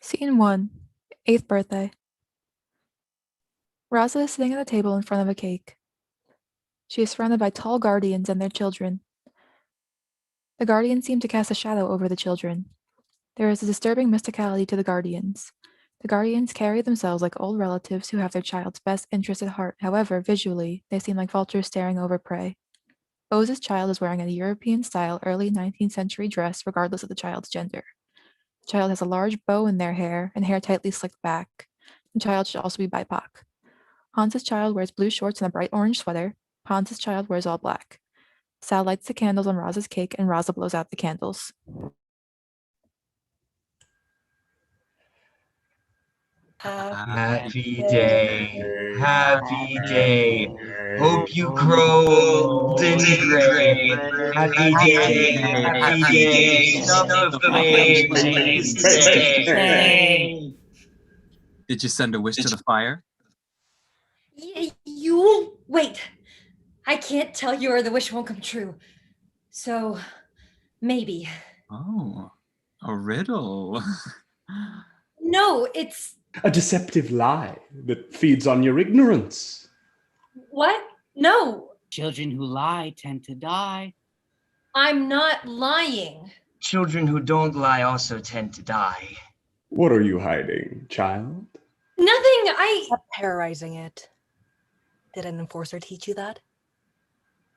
Scene 1. 8th birthday. RASA is sitting at a table in front of a cake. She is surrounded by tall guardians and their children. The guardians seem to cast a shadow over the children. There is a disturbing mysticality to the guardians. The guardians carry themselves like old relatives who have their child's best interest at heart. However, visually, they seem like vultures staring over prey. O's child is wearing a European-style early 19th century dress regardless of the child's gender. The child has a large bow in their hair and hair tightly slicked back. The child should also be BIPOC. Hans's child wears blue shorts and a bright orange sweater. Hans's child wears all black. Sal lights the candles on Rasa's cake and Rasa blows out the candles. Happy day, happy day. Hope you grow old and gray. Happy day, happy day. Stuff stay. Did you send a wish to the fire? You wait. I can't tell you or the wish won't come true. So, maybe. Oh, a riddle. No, it's... A deceptive lie that feeds on your ignorance. What? No. Children who lie tend to die. I'm not lying. Children who don't lie also tend to die. What are you hiding, child? Nothing, Stop terrorizing it. Did an enforcer teach you that?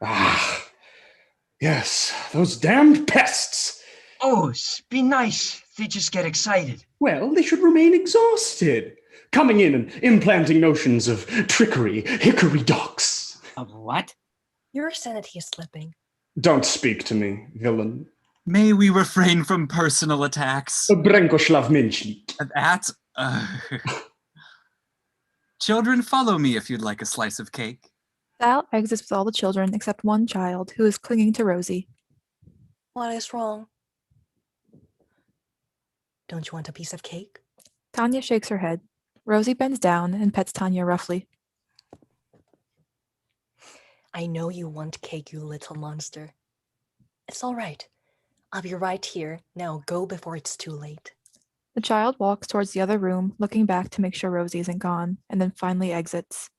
Ah, yes, those damned pests. Oh, be nice. They just get excited. Well, they should remain exhausted. Coming in and implanting notions of trickery, hickory docks. Of what? Your sanity is slipping. Don't speak to me, villain. May we refrain from personal attacks? Brenkoslav Minchlik. That? Children, follow me if you'd like a slice of cake. Sal exits with all the children except one child who is clinging to Rosie. What is wrong? Don't you want a piece of cake? Tanya shakes her head. Rosie bends down and pets Tanya roughly. I know you want cake, you little monster. It's all right. I'll be right here. Now go before it's too late. The child walks towards the other room, looking back to make sure Rosie isn't gone, and then finally exits.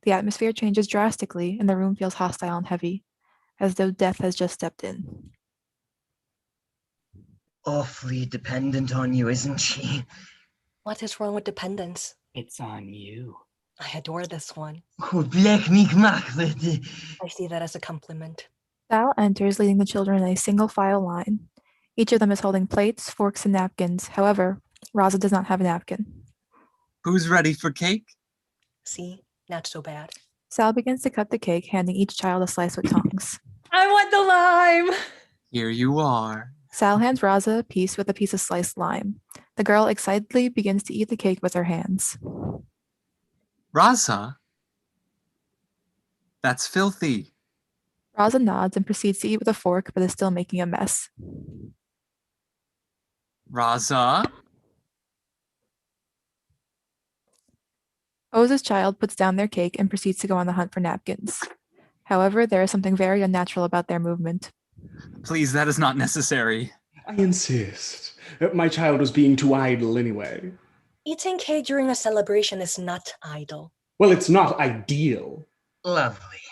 The atmosphere changes drastically, and the room feels hostile and heavy, as though death has just stepped in. Awfully dependent on you, isn't she? What is wrong with dependence? It's on you. I adore this one. Oh, blech me gemacht. I see that as a compliment. Sal enters, leading the children in a single file line. Each of them is holding plates, forks, and napkins. However, Rasa does not have a napkin. Who's ready for cake? See? Not so bad. Sal begins to cut the cake, handing each child a slice with tongs. I want the lime. Here you are. Sal hands Rasa a piece with a piece of sliced lime. The girl excitedly begins to eat the cake with her hands. Rasa? That's filthy. Rasa nods and proceeds to eat with a fork, but is still making a mess. Rasa? O's child puts down their cake and proceeds to go on the hunt for napkins. However, there is something very unnatural about their movement. Please, that is not necessary. I insist. My child was being too idle anyway. Eating cake during a celebration is not idle. Well, it's not ideal. Lovely.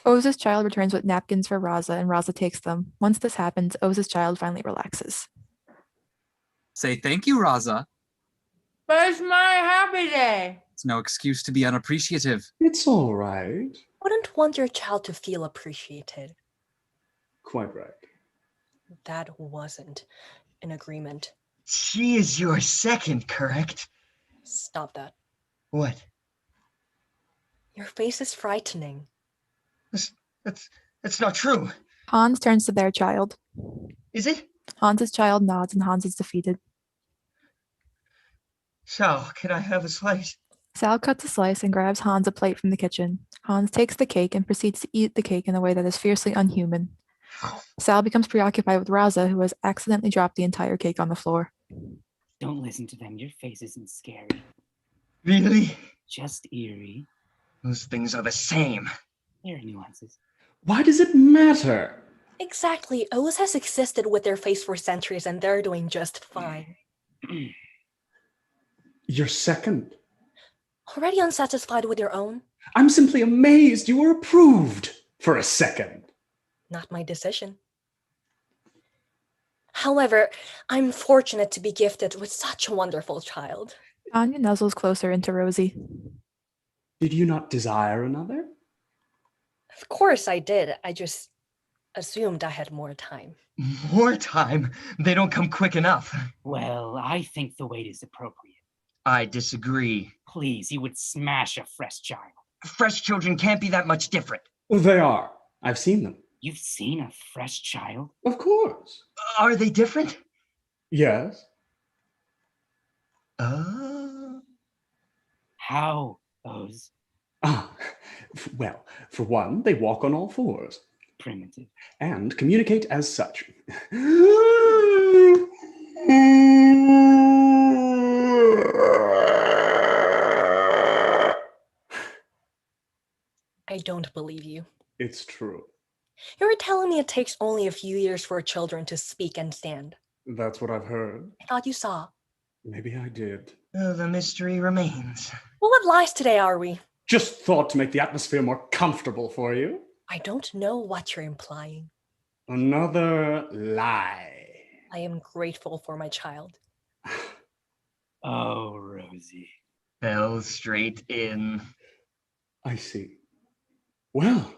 O's child returns with napkins for Rasa, and Rasa takes them. Once this happens, O's child finally relaxes. Say thank you, Rasa. But it's my happy day. It's no excuse to be unappreciative. It's all right. Wouldn't want your child to feel appreciated. Quite right. That wasn't an agreement. She is your second, correct? Stop that. What? Your face is frightening. That's not true. Hans turns to their child. Is it? Hans's child nods and Hans is defeated. Sal, can I have a slice? Sal cuts a slice and grabs Hans a plate from the kitchen. Hans takes the cake and proceeds to eat the cake in a way that is fiercely unhuman. Sal becomes preoccupied with Rasa, who has accidentally dropped the entire cake on the floor. Don't listen to them. Your face isn't scary. Really? Just eerie. Those things are the same. There are nuances. Why does it matter? Exactly. O's has existed with their face for centuries and they're doing just fine. Your second. Already unsatisfied with your own? I'm simply amazed you were approved for a second. Not my decision. However, I'm fortunate to be gifted with such a wonderful child. Tanya nuzzles closer into Rosie. Did you not desire another? Of course I did. I just assumed I had more time. More time? They don't come quick enough. Well, I think the wait is appropriate. I disagree. Please, you would smash a fresh child. Fresh children can't be that much different. They are. I've seen them. You've seen a fresh child? Of course. Are they different? Yes. How, Oz? Well, for one, they walk on all fours. Primitive. And communicate as such. I don't believe you. It's true. You were telling me it takes only a few years for children to speak and stand. That's what I've heard. I thought you saw. Maybe I did. The mystery remains. Well, what lies today are we? Just thought to make the atmosphere more comfortable for you. I don't know what you're implying. Another lie. I am grateful for my child. Oh, Rosie. Fell straight in. I see. Well,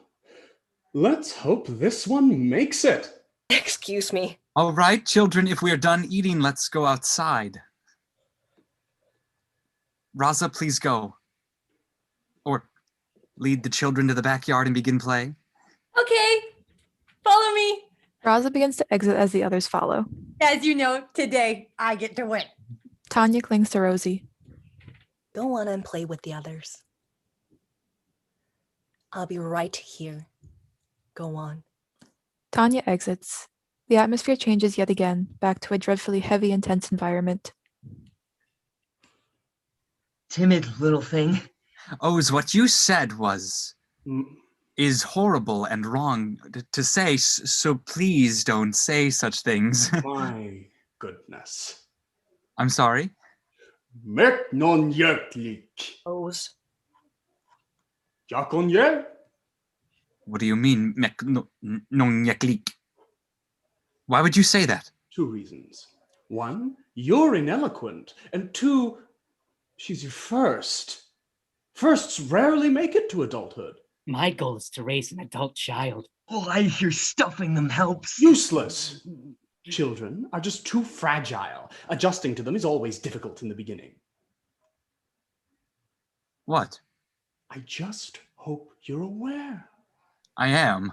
let's hope this one makes it. Excuse me. All right, children, if we are done eating, let's go outside. Rasa, please go. Or lead the children to the backyard and begin play. Okay, follow me. Raza begins to exit as the others follow. As you know, today I get to win. Tanya clings to Rosie. Go on and play with the others. I'll be right here. Go on. Tanya exits. The atmosphere changes yet again, back to a dreadfully heavy and tense environment. Timid little thing. Oz, what you said was... Mm. is horrible and wrong to say, so please don't say such things. My goodness. I'm sorry? Mek non yeklik. Oz. Jakonye? What do you mean, nonyaklik? Why would you say that? 2 reasons. 1, you're ineloquent. And 2, she's your first. Firsts rarely make it to adulthood. My goal is to raise an adult child. Oh, I hear stuffing them helps. Useless. Children are just too fragile. Adjusting to them is always difficult in the beginning. What? I just hope you're aware. I am.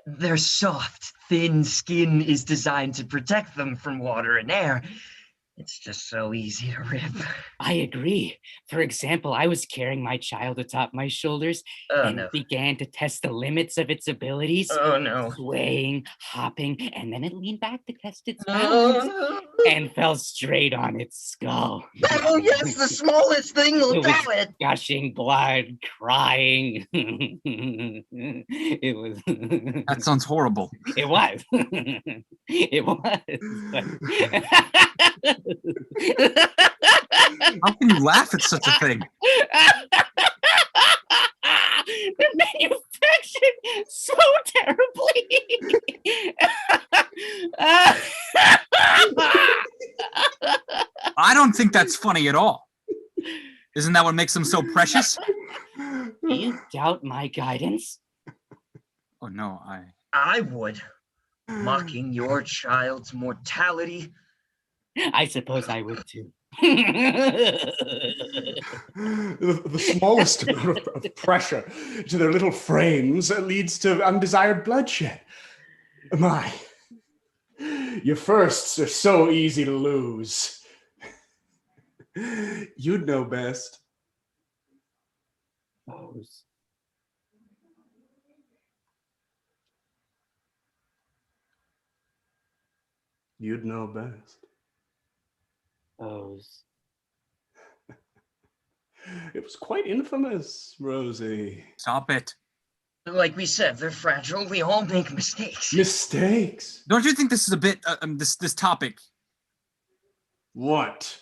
Their soft, thin skin is designed to protect them from water and air. It's just so easy to rip. I agree. For example, I was carrying my child atop my shoulders and no. began to test the limits of its abilities. Oh, no. Swaying, hopping, and then it leaned back to test its balance and fell straight on its skull. Oh, yes, the smallest thing will It do was it. gushing blood, crying. It was. That sounds horrible. It was. It was. How can you laugh at such a thing? The manufactured so terribly. I don't think that's funny at all. Isn't that what makes them so precious? Do you doubt my guidance? Oh, no, I would. Mocking your child's mortality. I suppose I would too. The smallest amount of pressure to their little frames leads to undesired bloodshed. My, your firsts are so easy to lose. You'd know best. Oz. You'd know best. Oz. It was quite infamous, Rosie. stop it. Like we said, they're fragile. We all make mistakes. Mistakes. Don't you think this is a bit, this topic, What?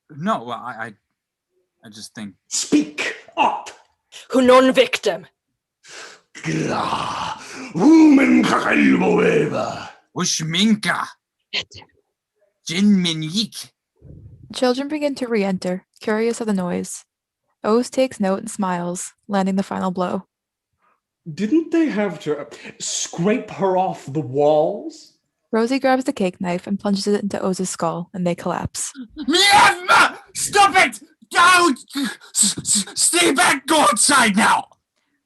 No, I just think. Speak up! Who non victim? Gra, woman kakalboeva. Ushminka. Jin Minyik. Children begin to re-enter, curious of the noise. Oz takes note and smiles, landing the final blow. Didn't they have to scrape her off the walls? Rosie grabs the cake knife and plunges it into Oz's skull, and they collapse. Miasma! Stop it! Don't! Stay back! Go outside now!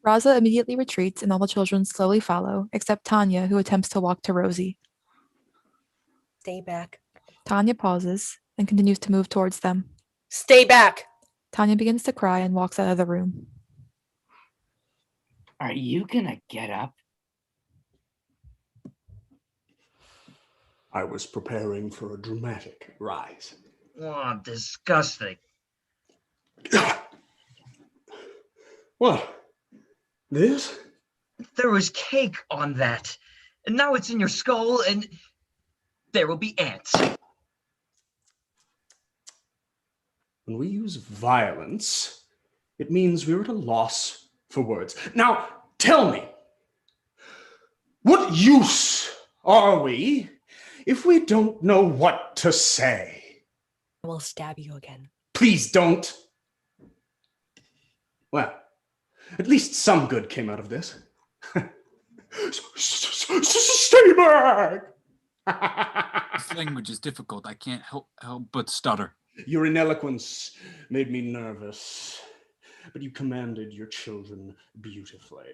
RASA immediately retreats and all the children slowly follow, except Tanya, who attempts to walk to Rosie. Stay back. Tanya pauses and continues to move towards them. Stay back! Tanya begins to cry and walks out of the room. Are you gonna get up? I was preparing for a dramatic rise. Oh, disgusting. What? This? There was cake on that. And now it's in your skull, and there will be ants. When we use violence, it means we're at a loss for words. Now, tell me, what use are we if we don't know what to say? I will stab you again. Please don't. Well, at least some good came out of this. Stay back! This language is difficult. I can't help but stutter. Your ineloquence made me nervous, but you commanded your children beautifully.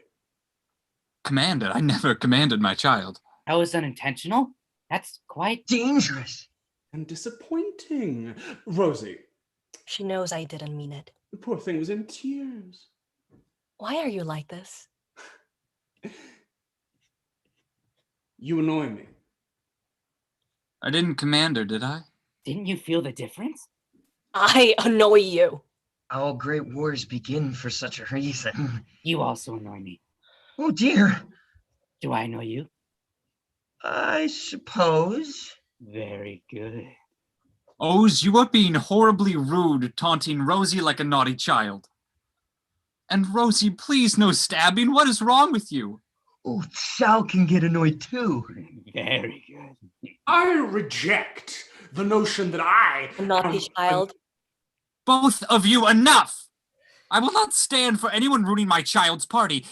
Commanded? I never commanded my child. That was unintentional? That's quite Dangerous. And disappointing. Rosie, She knows I didn't mean it. the poor thing was in tears. Why are you like this? You annoy me. I didn't command her, did I? Didn't you feel the difference? I annoy you. All great wars begin for such a reason. You also annoy me. Oh dear. Do I annoy you? I suppose. Very good. Oz, you are being horribly rude, taunting Rosie like a naughty child. And Rosie, please no stabbing. What is wrong with you? Oh, Sal can get annoyed too. Very good. I reject the notion that I A naughty child. Both of you, enough! I will not stand for anyone ruining my child's party,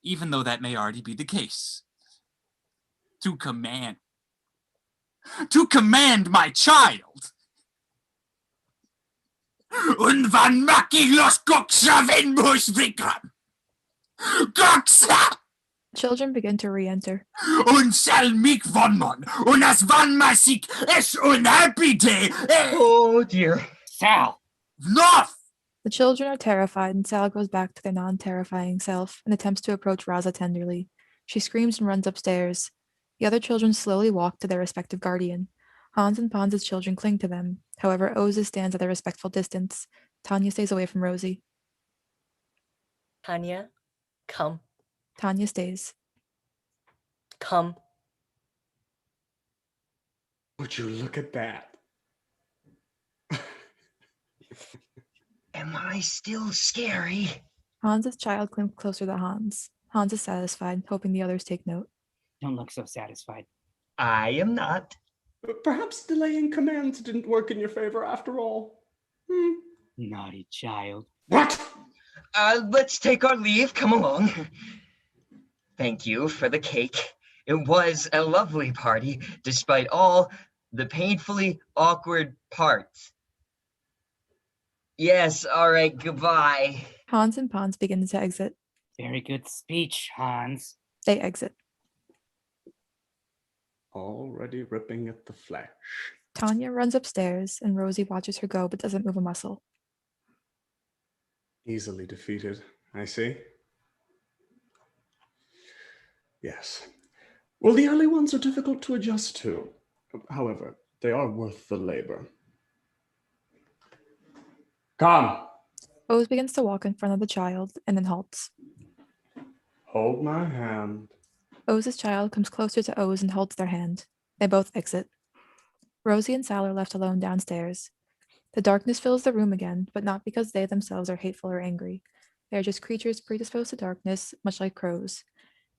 even though that may already be the case. To command my child! Und wann mag ich los Goxa wenn muss Vikram? Goxa! Children begin to re-enter. Und sal mich vonmon, und as van masik es unhappy day. Oh dear. Sal! Enough! The children are terrified, and Sal goes back to their non-terrifying self and attempts to approach RASA tenderly. She screams and runs upstairs. The other children slowly walk to their respective guardian. Hans and Pons' children cling to them. However, Oz stands at a respectful distance. Tanya stays away from Rosie. Tanya, come. Tanya stays. Come. Would you look at that? Am I still scary? Hans' child clings closer to Hans. Hans is satisfied, hoping the others take note. Don't look so satisfied. I am not. Perhaps delaying commands didn't work in your favor after all. Naughty child. What? Let's take our leave. Come along. Thank you for the cake. It was a lovely party, despite all the painfully awkward parts. Yes, all right, goodbye. Hans and Pons begin to exit. Very good speech, Hans. They exit. Already ripping at the flesh. Tanya runs upstairs, and Rosie watches her go but doesn't move a muscle. Easily defeated, I see. Yes. Well, the early ones are difficult to adjust to. However, they are worth the labor. Come. Oz begins to walk in front of the child and then halts. Hold my hand. Oz's child comes closer to Oz and holds their hand. They both exit. Rosie and Sal are left alone downstairs. The darkness fills the room again, but not because they themselves are hateful or angry. They are just creatures predisposed to darkness, much like crows.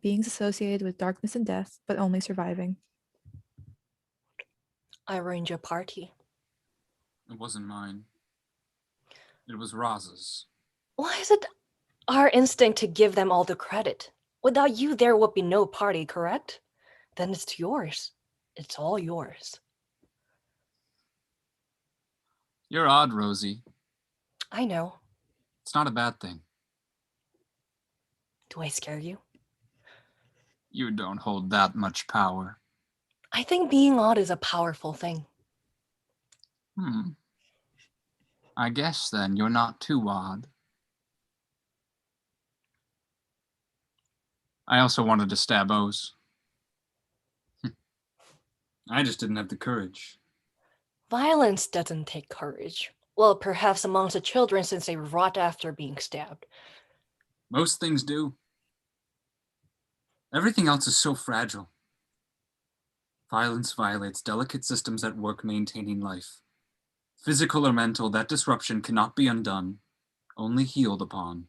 Beings associated with darkness and death, but only surviving. I arranged a party. It wasn't mine. It was Rasa's. Why is it our instinct to give them all the credit? Without you, there would be no party, correct? Then it's yours. It's all yours. You're odd, Rosie. I know. It's not a bad thing. Do I scare you? You don't hold that much power. I think being odd is a powerful thing. I guess then you're not too odd. I also wanted to stab O's. I just didn't have the courage. Violence doesn't take courage. Well, perhaps amongst the children since they rot after being stabbed. Most things do. Everything else is so fragile. Violence violates delicate systems at work maintaining life. Physical or mental, that disruption cannot be undone, only healed upon.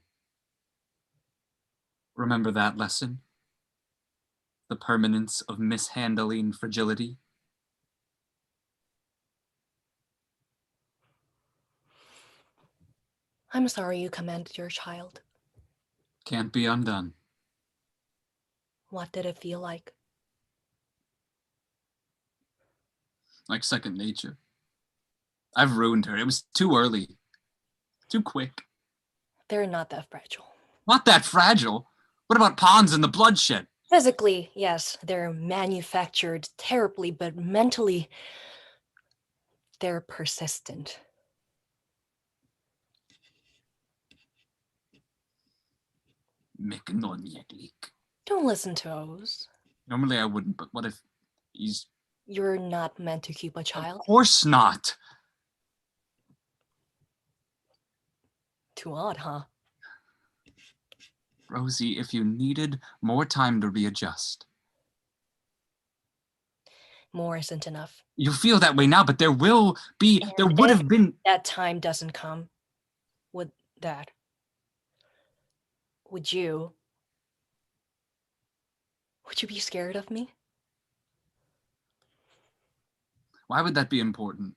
Remember that lesson? The permanence of mishandling fragility? I'm sorry you commanded your child. Can't be undone. What did it feel like? Like second nature. I've ruined her. It was too early. Too quick. They're not that fragile. Not that fragile. What about PONS and the bloodshed? Physically, yes, they're manufactured terribly, but mentally, they're persistent. Don't listen to O's. Normally I wouldn't, but what if he's... You're not meant to keep a child? Of course not. Too odd, huh? Rosie, if you needed more time to readjust. More isn't enough. You feel that way now, but there would have been... That time doesn't come. Would you be scared of me? Why would that be important?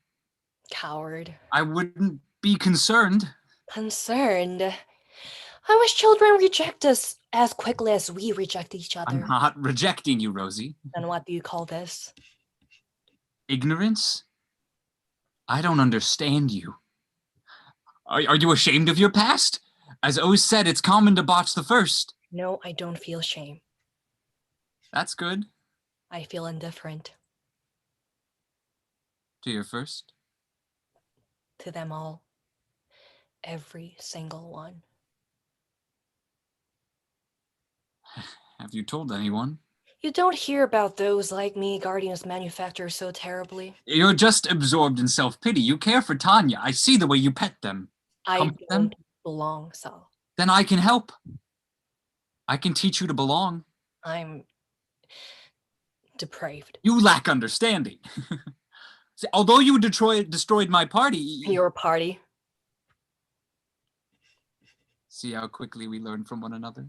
Coward. I wouldn't be concerned. Concerned? I wish children reject us as quickly as we reject each other. I'm not rejecting you, Rosie. Then what do you call this? Ignorance? I don't understand you. Are you ashamed of your past? As Oz said, it's common to botch the first. No, I don't feel shame. That's good. I feel indifferent. To your first? To them all. Every single one. Have you told anyone? You don't hear about those like me Guardians manufacture so terribly. You're just absorbed in self-pity. You care for TANIA. I see the way you pet them. I Comfort don't them. belong, Sal. Then I can help. I can teach you to belong. I'm depraved. You lack understanding. See, although you destroyed my party... Your party? See how quickly we learn from one another?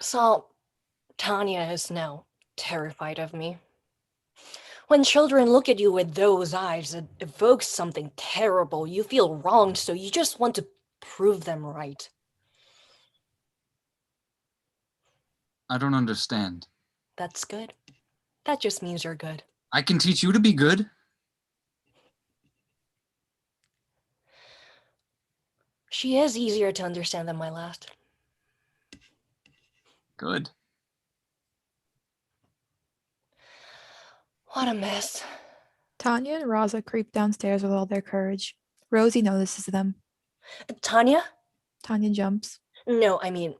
Sal, TANIA is now terrified of me. When children look at you with those eyes, it evokes something terrible. You feel wronged, so you just want to prove them right. I don't understand. That's good. That just means you're good. I can teach you to be good. She is easier to understand than my last. Good. What a mess. Tanya and Rasa creep downstairs with all their courage. Rosie notices them. TANIA? Tanya jumps. No, I mean...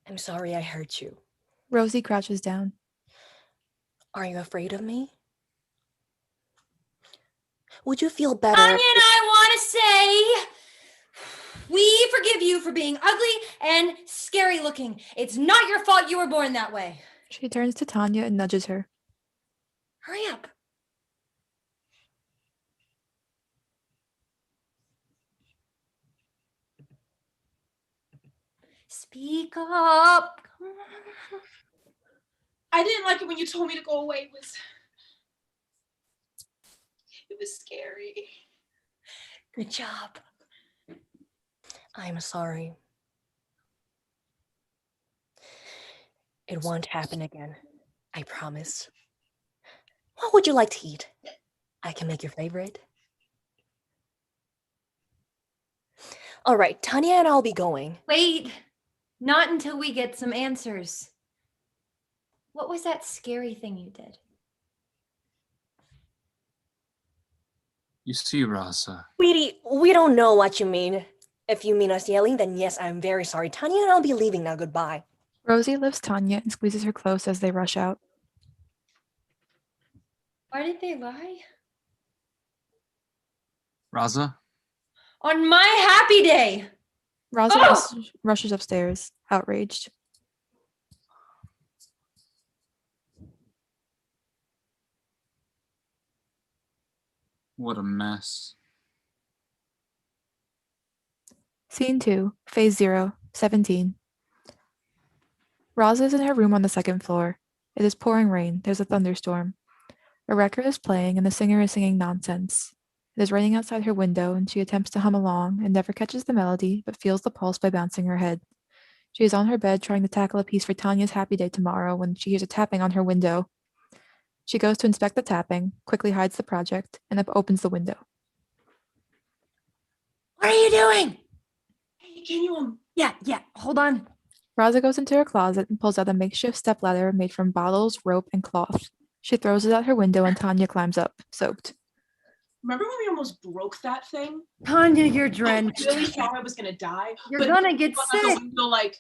I'm sorry I hurt you. Rosie crouches down. Are you afraid of me? Would you feel better? Tanya and I want to say we forgive you for being ugly and scary looking. It's not your fault you were born that way. She turns to Tanya and nudges her. Hurry up. Speak up. Come on. I didn't like it when you told me to go away. It was scary. Good job. I'm sorry. It won't happen again. I promise. What would you like to eat? I can make your favorite. All right, Tanya and I'll be going. Wait, not until we get some answers. What was that scary thing you did? You see, RASA, Sweetie, we don't know what you mean. If you mean us yelling, then yes, I'm very sorry. Tanya and I'll be leaving now. Goodbye. Rosie lifts Tanya and squeezes her close as they rush out. Why did they lie? RASA, On my happy day! Rosa Oh! rushes upstairs, outraged. what a mess. Scene 2, Phase 0, 17. Rosa is in her room on the second floor. It is pouring rain. There's a thunderstorm. A record is playing and the singer is singing nonsense. It is raining outside her window and she attempts to hum along and never catches the melody but feels the pulse by bouncing her head. She is on her bed trying to tackle a piece for Tanya's happy day tomorrow when she hears a tapping on her window. She goes to inspect the tapping, quickly hides the project, and opens the window. What are you doing? Hey, can you Yeah, hold on. Raza goes into her closet and pulls out a makeshift stepladder made from bottles, rope, and cloth. She throws it out her window and Tanya climbs up, soaked. remember when we almost broke that thing? Tanya, you're I drenched. really thought I was gonna die. You're but gonna get out the sick. window, like,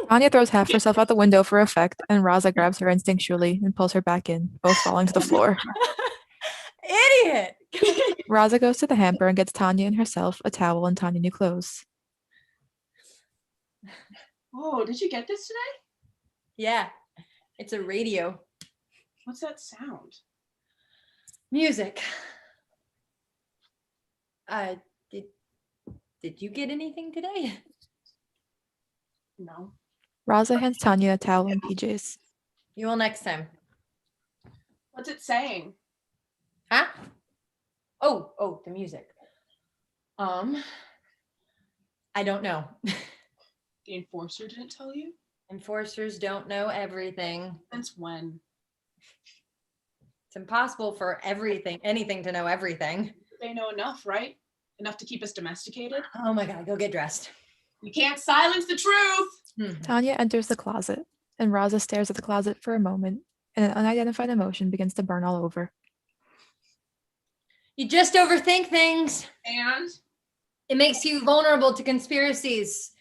Tanya throws half herself out the window for effect, and Raza grabs her instinctually and pulls her back in, both falling to the floor. Idiot! Raza goes to the hamper and gets Tanya and herself a towel and Tanya new clothes. oh, did you get this today? Yeah, it's a radio. What's that sound? Music. Did you get anything today? No. Raza hands Tanya a towel and PJs. You will next time. What's it saying? Huh? Oh, the music. I don't know. The enforcer didn't tell you? Enforcers don't know everything. Since when? It's impossible for anything to know everything. They know enough, right? Enough to keep us domesticated? Oh my God, go get dressed. We can't silence the truth! Tanya enters the closet, and Raza stares at the closet for a moment, and an unidentified emotion begins to burn all over. You just overthink things. And? It makes you vulnerable to conspiracies.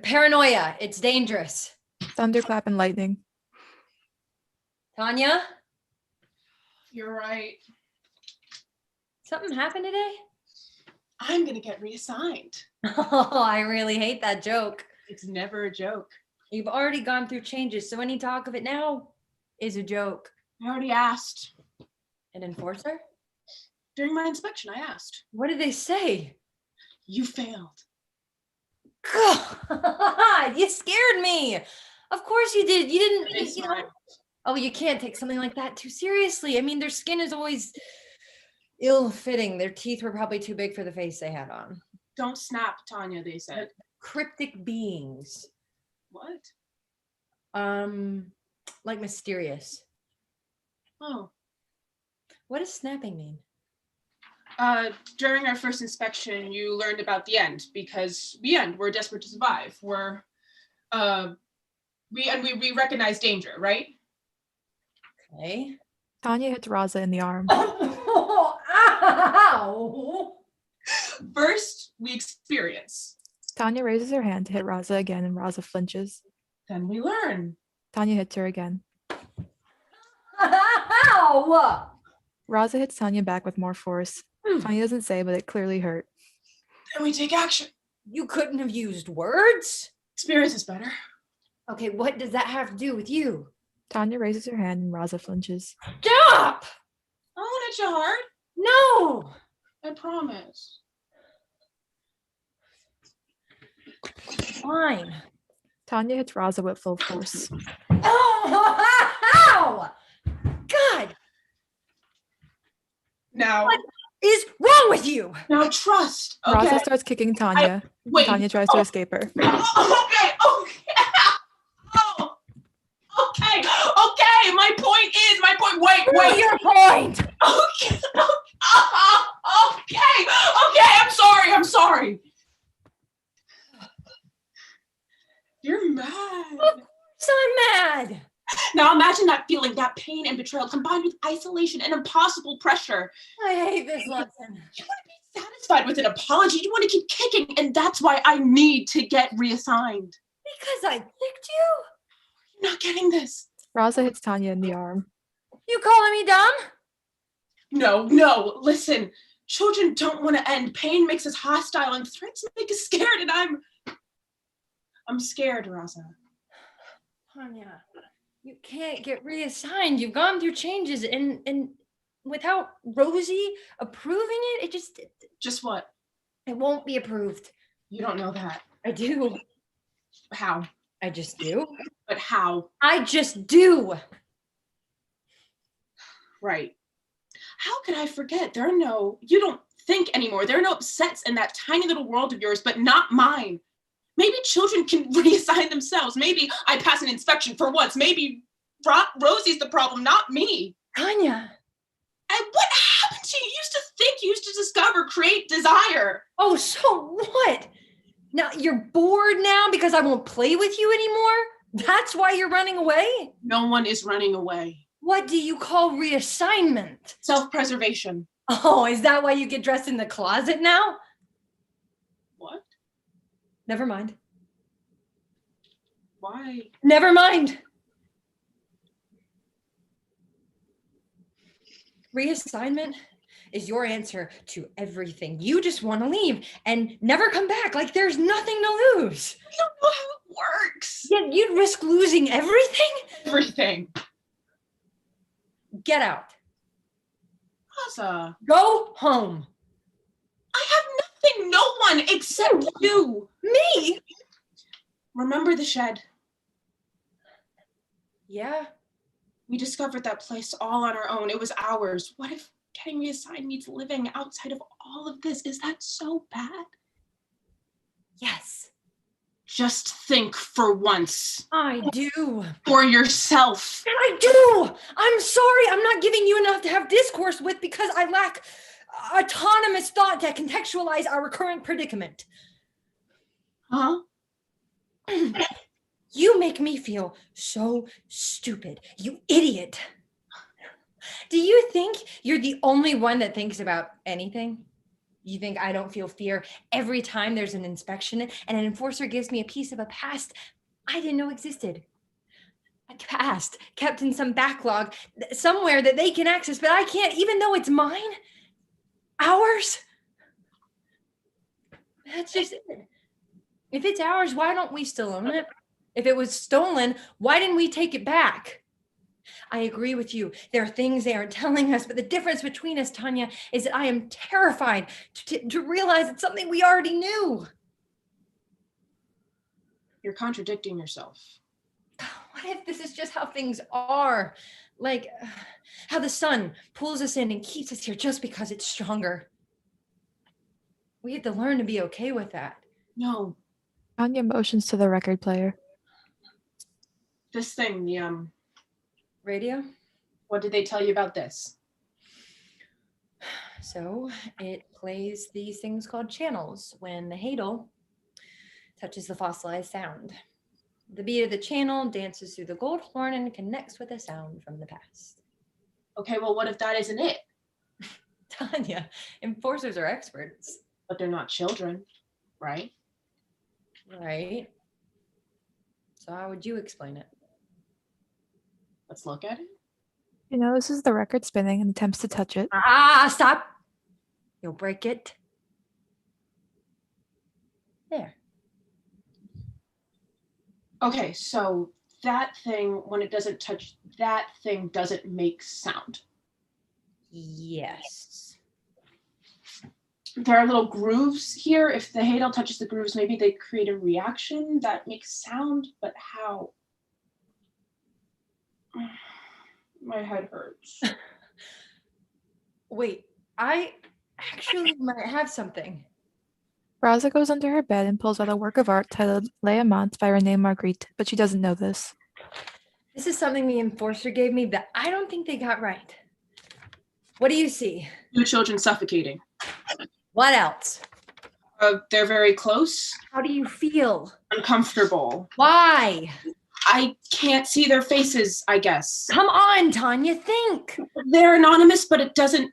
Paranoia, it's dangerous. Thunderclap and lightning. Tanya, You're right. something happened today? I'm gonna get reassigned. Oh, I really hate that joke. It's never a joke. You've already gone through changes, so any talk of it now is a joke. I already asked. An enforcer? During my inspection, I asked. What did they say? You failed. God, you scared me. Of course you did. You didn't, It's you know. fine. Oh, you can't take something like that too seriously. I mean, their skin is always ill-fitting. Their teeth were probably too big for the face they had on. Don't snap, Tanya, they said. Cryptic beings. What? Like mysterious. Oh. What does snapping mean? During our first inspection, you learned about the end because we're desperate to survive. We recognize danger, right? Okay. Tanya hits Raza in the arm. Oh, ow! First, we experience. Tanya raises her hand to hit Raza again, and Raza flinches. Then we learn. Tanya hits her again. Ow! Raza hits Tanya back with more force. Tanya doesn't say, but it clearly hurt. Then we take action. You couldn't have used words? Experience is better. Okay, what does that have to do with you? Tanya raises her hand and Raza flinches. God! Stop! I won't hit you hard. No! I promise. Fine. Tanya hits Raza with full force. Oh, ow! God, Now, what is wrong with you? now trust. Okay. Raza starts kicking Tanya. Wait. Tanya tries to escape her. Okay. Oh, okay. My point. Wait. Your point. Okay. I'm sorry. You're mad. So I'm mad. Now imagine that feeling, that pain and betrayal combined with isolation and impossible pressure. I hate this lesson. You want to be satisfied with an apology. You want to keep kicking, and that's why I need to get reassigned. Because I kicked you? You're not getting this. Raza hits Tanya in the arm. You calling me dumb? No, listen. Children don't want to end. Pain makes us hostile and threats make us scared, and I'm scared, Raza. Tanya, you can't get reassigned. You've gone through changes and without Rosie approving it, Just what? it won't be approved. You don't know that. I do. How? I just do. But how? I just do. Right. How could I forget? You don't think anymore. There are no upsets in that tiny little world of yours, but not mine. Maybe children can reassign themselves. Maybe I pass an inspection for once. Maybe Rosie's the problem, not me. Tanya. And what happened to you? You used to think, you used to discover, create, desire. Oh, so what? Now you're bored now because I won't play with you anymore? That's why you're running away? No one is running away. What do you call reassignment? Self-preservation. Oh, is that why you get dressed in the closet now? What? Never mind. Why? Never mind. Reassignment is your answer to everything. You just want to leave and never come back like there's nothing to lose. I don't know how it works. Yet you'd risk losing everything? Everything. Get out. Raza, Go home. I have nothing, no one except you. Me? Remember the shed? Yeah. We discovered that place all on our own. It was ours. What if getting reassigned means living outside of all of this? Is that so bad? Yes. Just think for once. I do. For yourself. I do. I'm sorry. I'm not giving you enough to have discourse with because I lack autonomous thought to contextualize our current predicament. Huh? You make me feel so stupid, you idiot. Do you think you're the only one that thinks about anything? You think I don't feel fear every time there's an inspection and an enforcer gives me a piece of a past I didn't know existed? A past kept in some backlog somewhere that they can access, but I can't, even though it's mine? Ours? That's just it. If it's ours, why don't we still own it? If it was stolen, why didn't we take it back? I agree with you. There are things they aren't telling us, but the difference between us, Tanya, is that I am terrified to realize it's something we already knew. You're contradicting yourself. What if this is just how things are? Like how the sun pulls us in and keeps us here just because it's stronger. We have to learn to be okay with that. No. Tanya motions to the record player. This thing, the Radio? what did they tell you about this? So it plays these things called channels when the hadal touches the fossilized sound. The beat of the channel dances through the gold horn and connects with a sound from the past. Okay, well, what if that isn't it? Tanya, enforcers are experts. But they're not children, right? Right. So how would you explain it? Let's look at it. She notices the record spinning and attempts to touch it. Stop. You'll break it. There. Okay, so that thing, when it doesn't touch that thing, doesn't make sound. Yes. There are little grooves here. If the Hadel touches the grooves, maybe they create a reaction that makes sound, but how? My head hurts. Wait, I actually might have something. Raza goes under her bed and pulls out a work of art titled Les Amants by Renee Marguerite, but she doesn't know this. This is something the enforcer gave me that I don't think they got right. What do you see? 2 children suffocating. What else? They're very close. How do you feel? Uncomfortable. Why? I can't see their faces, I guess. Come on, Tanya, think. They're anonymous, but it doesn't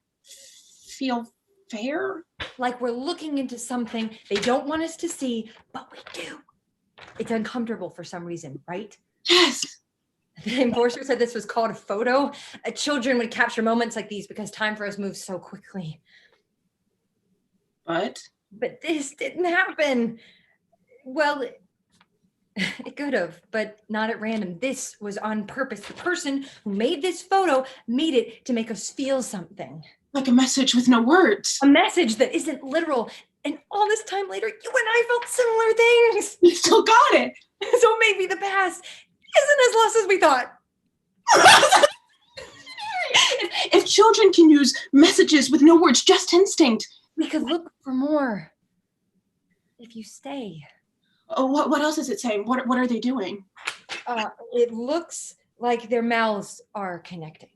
feel fair. Like we're looking into something they don't want us to see, but we do. It's uncomfortable for some reason, right? Yes. The enforcer said this was called a photo. Children would capture moments like these because time for us moves so quickly. But this didn't happen. Well, it could have, but not at random. This was on purpose. The person who made this photo made it to make us feel something. like a message with no words. A message that isn't literal. And all this time later, you and I felt similar things. You still got it. So maybe the past isn't as lost as we thought. If children can use messages with no words, just instinct. We could look for more if you stay. Oh, what else is it saying? What are they doing? It looks like their mouths are connecting.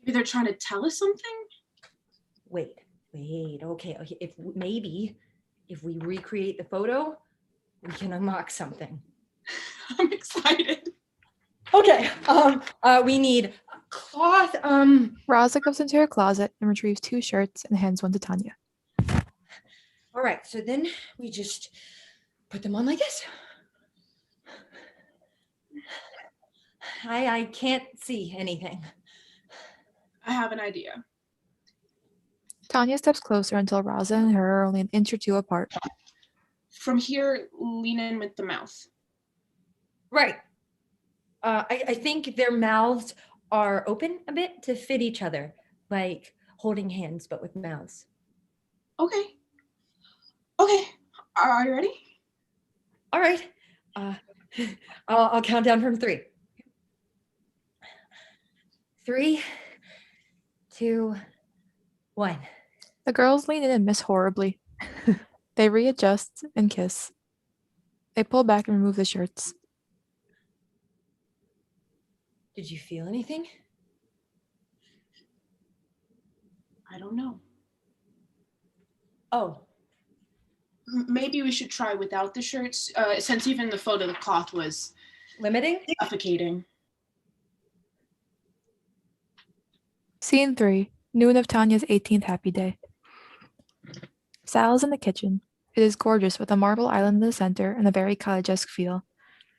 Maybe they're trying to tell us something? Wait, okay. If we recreate the photo, we can unlock something. I'm excited. Okay, we need cloth. Raza goes into her closet and retrieves 2 shirts and hands one to Tanya. All right, so then we just put them on like this. I can't see anything. I have an idea. Tanya steps closer until Raza and her are only an inch or 2 apart. From here, lean in with the mouth. Right. I think their mouths are open a bit to fit each other, like holding hands, but with mouths. Okay. Are you ready? All right. I'll count down from 3. 3, 2, 1. The girls lean in and miss horribly. They readjust and kiss. They pull back and remove the shirts. Did you feel anything? I don't know. Oh. Maybe we should try without the shirts, since even the photo of the cloth was Limiting? suffocating. Scene 3. Noon of Tanya's 18th happy day. Sal is in the kitchen. It is gorgeous with a marble island in the center and a very cottage-esque feel.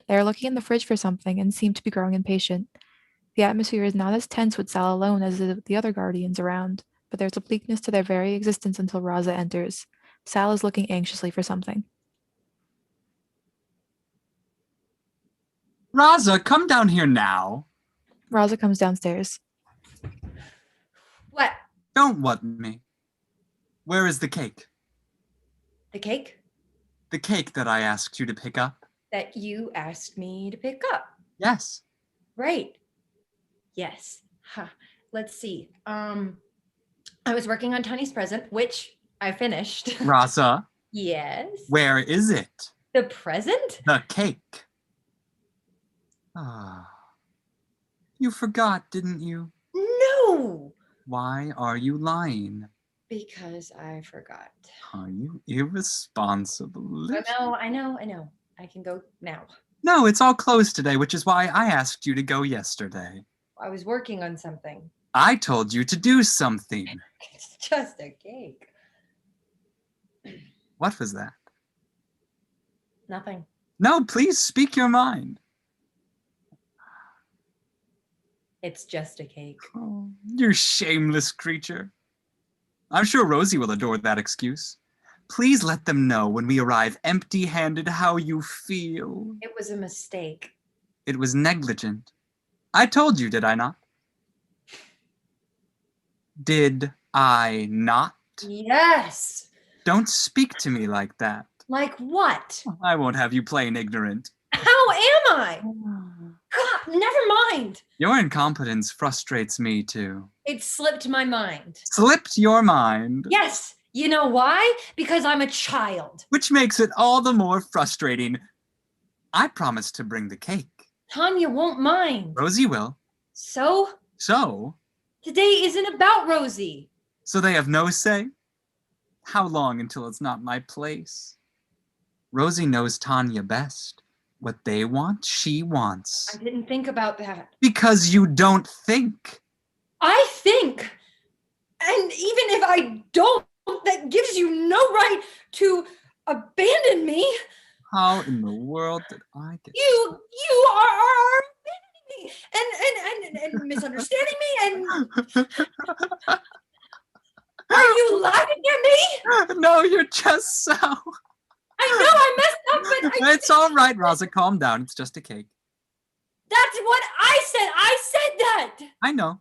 They are looking in the fridge for something and seem to be growing impatient. The atmosphere is not as tense with Sal alone as the other guardians around, but there's a bleakness to their very existence until Raza enters. Sal is looking anxiously for something. Raza, come down here now. Raza comes downstairs. What? Don't what me. Where is the cake? The cake? The cake that I asked you to pick up? That you asked me to pick up. Yes. Right. Yes. Let's see. I was working on Tony's present, which I finished. Raza, Yes. where is it? The present? The cake. Ah. You forgot, didn't you? No. Why are you lying? Because I forgot. Are you irresponsible? I know. I can go now. No, it's all closed today, which is why I asked you to go yesterday. I was working on something. I told you to do something. It's just a cake. What was that? Nothing. No, please speak your mind. It's just a cake. Oh, you shameless creature. I'm sure Rosie will adore that excuse. Please let them know when we arrive empty-handed how you feel. It was a mistake. It was negligent. I told you, did I not? Did I not? Yes. Don't speak to me like that. Like what? I won't have you playing ignorant. How am I? God, never mind. Your incompetence frustrates me too. It slipped my mind. Slipped your mind. Yes. You know why? Because I'm a child. Which makes it all the more frustrating. I promised to bring the cake. Tanya won't mind. Rosie will. So? So? Today isn't about Rosie. So they have no say? How long until it's not my place? Rosie knows Tanya best. What they want, she wants. I didn't think about that. Because you don't think. I think. And even if I don't, that gives you no right to abandon me. How in the world did I get... You are abandoning me and misunderstanding me and... Are you laughing at me? No, you're just so... I know I messed up, but It's all right, Rosa. Calm down. It's just a cake. That's what I said. I said that. I know.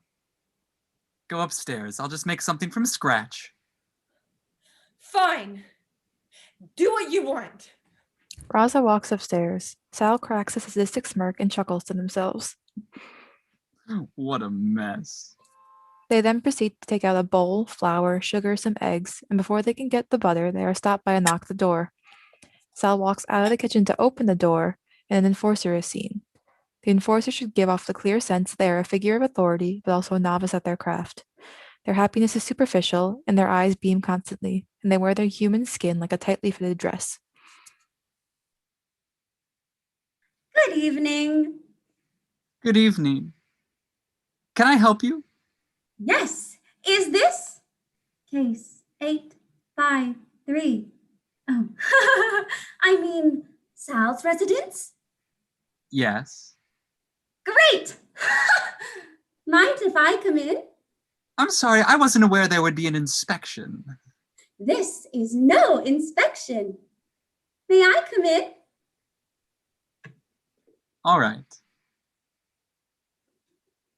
Go upstairs. I'll just make something from scratch. Fine. Do what you want. Raza walks upstairs. Sal cracks a sadistic smirk and chuckles to themselves. What a mess. They then proceed to take out a bowl, flour, sugar, some eggs, and before they can get the butter, they are stopped by a knock at the door. Sal walks out of the kitchen to open the door, and an enforcer is seen. The enforcer should give off the clear sense they are a figure of authority, but also a novice at their craft. Their happiness is superficial, and their eyes beam constantly, and they wear their human skin like a tightly fitted dress. Good evening. Good evening. Can I help you? Yes. Is this case 853? Oh, I mean, Sal's residence? Yes. Great. Mind if I come in? I'm sorry, I wasn't aware there would be an inspection. This is no inspection. May I come in? All right.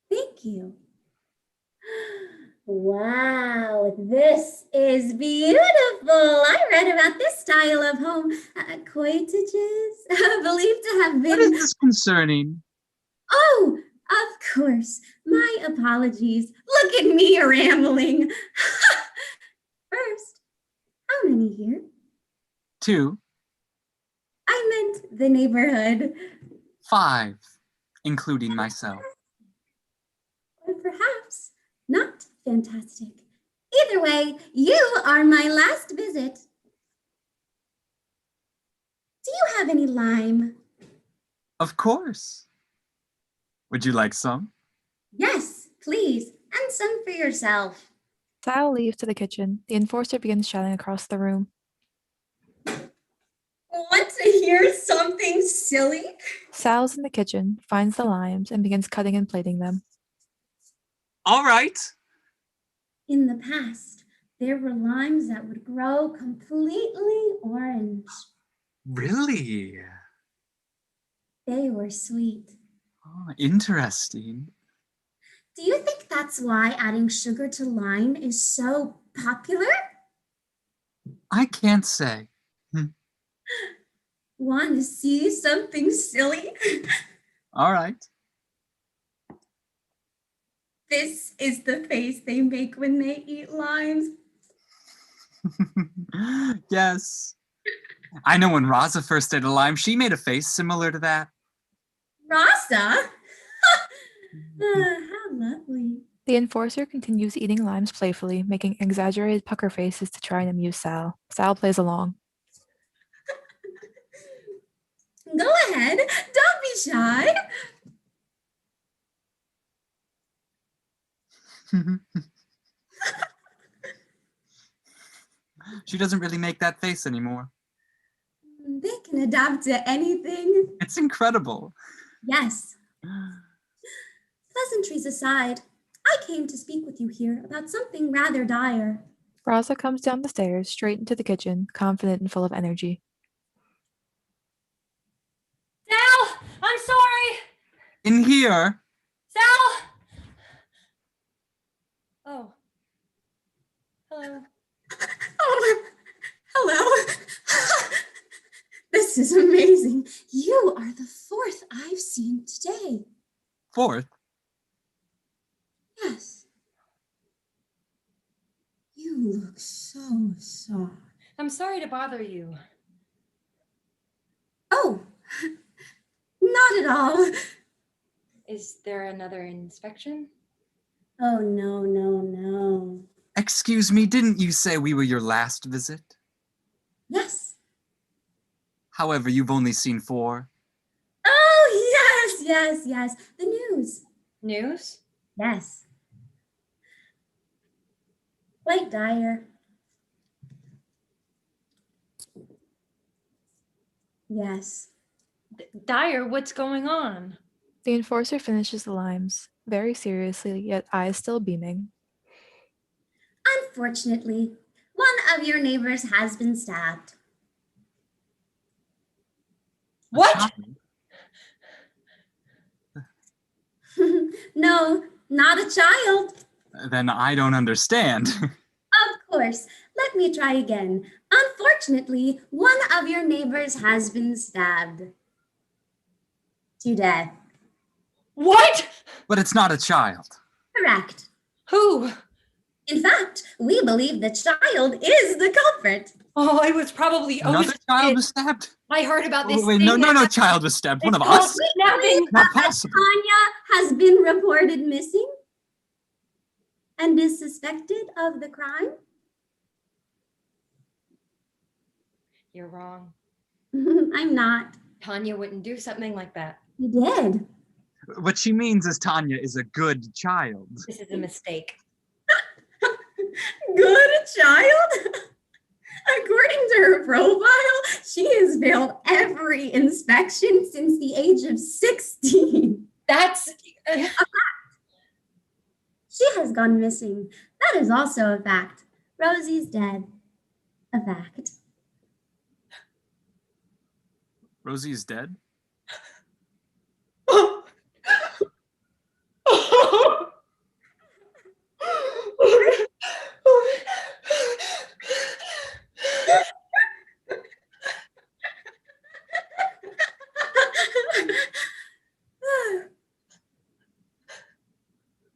Thank you. Wow, this is beautiful. I read about this style of home. Coitages, believed to have been... What is this concerning? Oh, of course. My apologies. Look at me rambling. First, how many here? 2. I meant the neighborhood. 5, including myself. Or perhaps not fantastic. Either way, you are my last visit. Do you have any lime? Of course. Would you like some? Yes, please, and some for yourself. Sal leaves to the kitchen. The enforcer begins shouting across the room. Want to hear something silly? Sal's in the kitchen, finds the limes, and begins cutting and plating them. All right. In the past, there were limes that would grow completely orange. Really? They were sweet. Oh, interesting. Do you think that's why adding sugar to lime is so popular? I can't say. Want to see something silly? All right. This is the face they make when they eat limes. Yes. I know when Raza first ate a lime, she made a face similar to that. Rasa? How lovely. The enforcer continues eating limes playfully, making exaggerated pucker faces to try and amuse Sal. Sal plays along. Go ahead, don't be shy. She doesn't really make that face anymore. They can adapt to anything. It's incredible. Yes. Pleasantries aside, I came to speak with you here about something rather dire. Raza comes down the stairs, straight into the kitchen, confident and full of energy. Sal, I'm sorry. In here. Sal. Oh, Hello. Oh, hello. This is amazing. You are the fourth I've seen today. Fourth, Yes. You look so soft. I'm sorry to bother you. Oh, not at all. Is there another inspection? Oh, no, no, no. excuse me, didn't you say we were your last visit? Yes. However, you've only seen 4. Oh, yes. The news. News? Yes. Quite dire. Yes. Dyer, what's going on? The enforcer finishes the limes, very seriously, yet eyes still beaming. Unfortunately, one of your neighbors has been stabbed. What? No, not a child. Then I don't understand. Of course. Let me try again. Unfortunately, one of your neighbors has been stabbed to death. What? But it's not a child. Correct. Who? In fact, we believe the child is the culprit. Oh, it was probably Another child was stabbed? I heard about this. Oh, wait, thing no that child was stabbed. One of it's called us? kidnapping. Not possible. Tanya has been reported missing and is suspected of the crime. You're wrong. I'm not. Tanya wouldn't do something like that. He did. What she means is Tanya is a good child. This is a mistake. Good child? According to her profile, she has failed every inspection since the age of 16. That's She has gone missing. That is also a fact. Rosie's dead. A fact. Rosie is dead?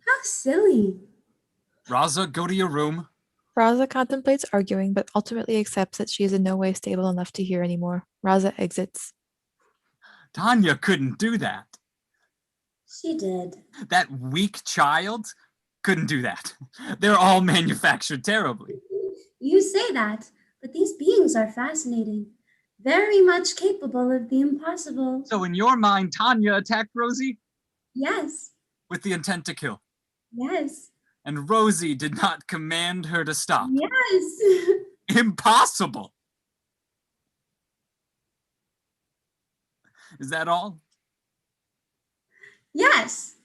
How silly. Raza, go to your room. Raza contemplates arguing, but ultimately accepts that she is in no way stable enough to hear anymore. Raza exits. Tanya couldn't do that. She did. That weak child couldn't do that. They're all manufactured terribly. You say that, but these beings are fascinating. Very much capable of the impossible. So in your mind, Tanya attacked Rosie Yes. with the intent to kill. Yes. And Rosie did not command her to stop. Yes. Impossible. Is that all? Yes.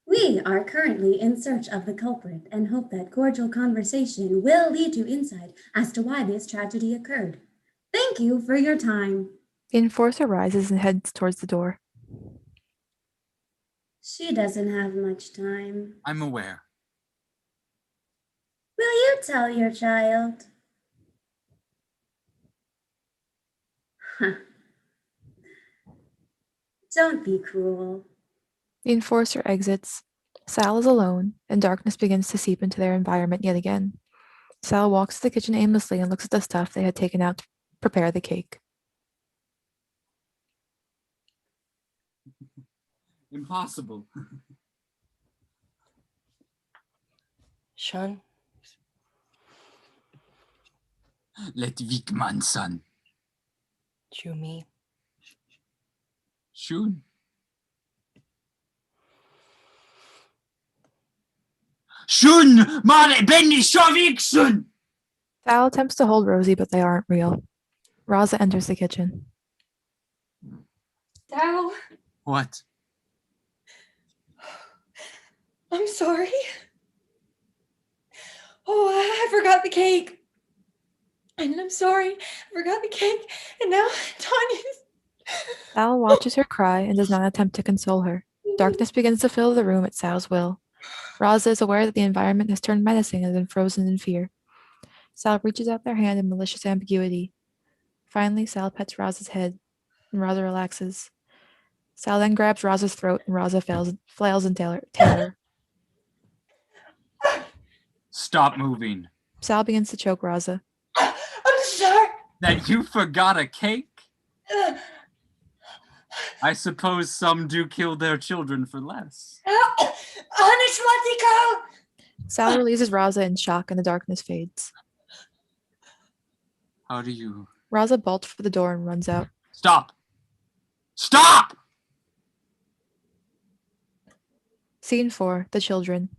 We are currently in search of the culprit and hope that cordial conversation will lead to insight as to why this tragedy occurred. Thank you for your time. The enforcer rises and heads towards the door. She doesn't have much time. I'm aware. Will you tell your child? Huh. Don't be cruel. The enforcer exits. Sal is alone, and darkness begins to seep into their environment yet again. Sal walks to the kitchen aimlessly and looks at the stuff they had taken out to prepare the cake. Impossible. Sean? Let Wickman son. Jumi. Schön. Schön, Mare, Benny, Schaviksen! Sal attempts to hold Rosie, but they aren't real. Raza enters the kitchen. Sal, What? I'm sorry. Oh, I forgot the cake. And I'm sorry. I forgot the cake. And now Tanya's. Sal watches her cry and does not attempt to console her. Darkness begins to fill the room at Sal's will. RASA is aware that the environment has turned menacing and then frozen in fear. Sal reaches out their hand in malicious ambiguity. Finally, Sal pets RASA's head, and RASA relaxes. Sal then grabs RASA's throat, and RASA flails in terror. Stop moving. Sal begins to choke RASA. I'm sorry. That you forgot a cake? I suppose some do kill their children for less. Sal releases RASA in shock, and the darkness fades. How do you... RASA bolts for the door and runs out. Stop! Stop! Scene 4, The Children.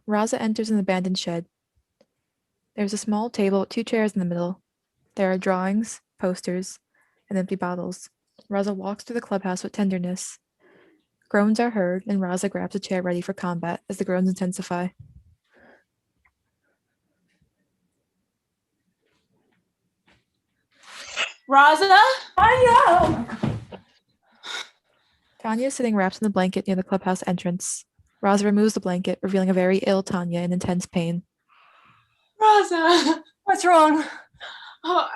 RASA enters an abandoned shed. There's a small table with 2 chairs in the middle. There are drawings, posters, and empty bottles. RASA walks through the clubhouse with tenderness. Groans are heard, and RASA grabs a chair ready for combat as the groans intensify. RASA? Tanya is sitting wrapped in the blanket near the clubhouse entrance. RASA removes the blanket, revealing a very ill Tanya in intense pain. RASA! What's wrong? Oh,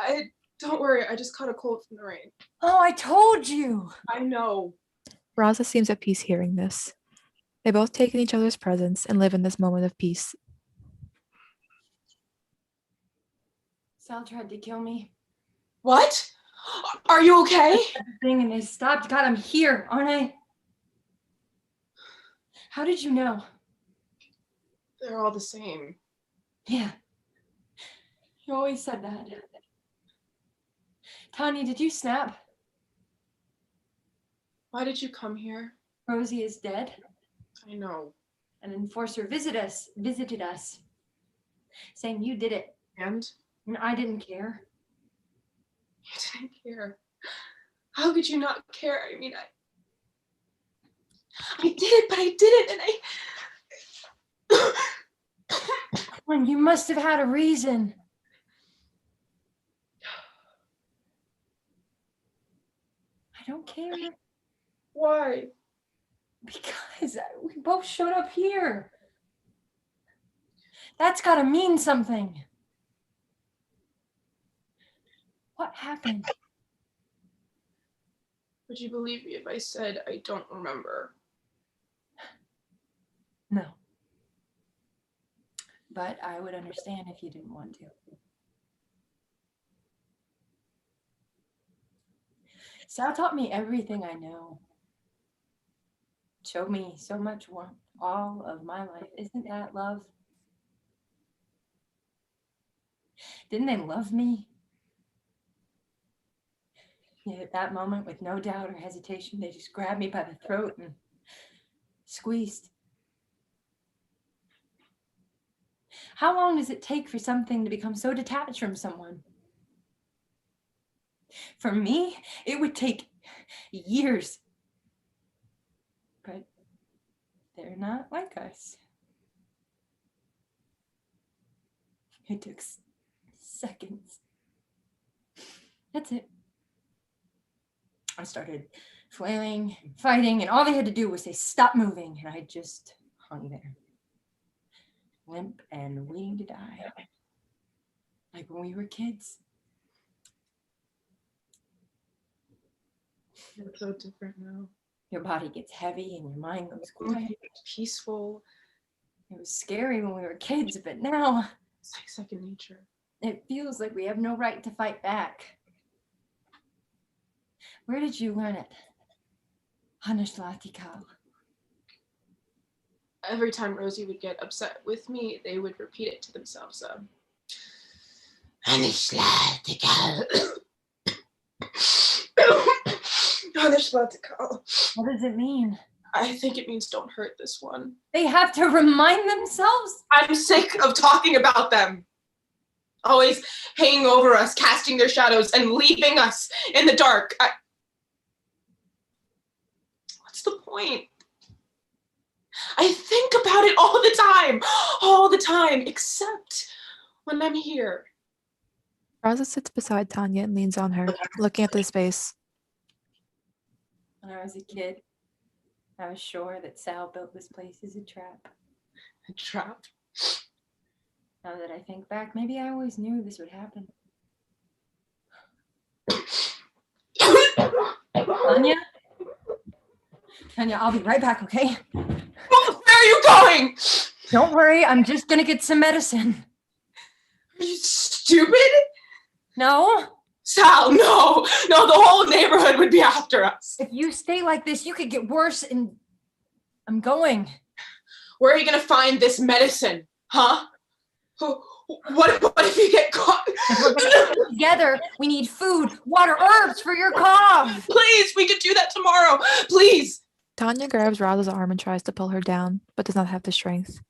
don't worry. I just caught a cold from the rain. Oh, I told you. I know. RASA seems at peace hearing this. They both take in each other's presence and live in this moment of peace. Sal tried to kill me. What? Are you okay? Thing and they stopped. God, I'm here, aren't I? How did you know? They're all the same. Yeah. You always said that. Tanya, did you snap? Why did you come here? Rosie is dead. I know. An enforcer visited us, saying you did it. And I didn't care. You didn't care. How could you not care? I mean, I did it, but I didn't, and Well, you must have had a reason. I don't care. Why? Because we both showed up here. That's gotta mean something. What happened? Would you believe me if I said I don't remember? No. But I would understand if you didn't want to. Sal taught me everything I know. Showed me so much warmth all of my life. Isn't that love? Didn't they love me? Yet at that moment, with no doubt or hesitation, they just grabbed me by the throat and squeezed. How long does it take for something to become so detached from someone? For me, it would take years. But they're not like us. It took seconds. That's it. I started flailing, fighting, and all they had to do was say, stop moving. And I just hung there, limp and waiting to die. Like when we were kids. It's so different now. Your body gets heavy and your mind goes quiet. Peaceful. It was scary when we were kids, but now It's like second nature. it feels like we have no right to fight back. Where did you learn it? Hanashlatikal. Every time Rosie would get upset with me, they would repeat it to themselves. Hanashlatikal. Hanashlatikal. What does it mean? I think it means don't hurt this one. They have to remind themselves? I'm sick of talking about them. Always hanging over us, casting their shadows, and leaving us in the dark. What's the point? I think about it all the time, except when I'm here. RASA sits beside Tanya and leans on her, looking at the space. When I was a kid, I was sure that Sal built this place as a trap. A trap? Now that I think back, maybe I always knew this would happen. Tanya? Tanya, I'll be right back, okay? Oh, where are you going? Don't worry, I'm just gonna get some medicine. Are you stupid? No? Sal, no. No, the whole neighborhood would be after us. If you stay like this, you could get worse, and I'm going. Where are you going to find this medicine? Huh? What if you get caught? If we're gonna stay together, we need food, water, herbs for your cough. Please, we could do that tomorrow. Please. Tanya grabs Raza's arm and tries to pull her down, but does not have the strength.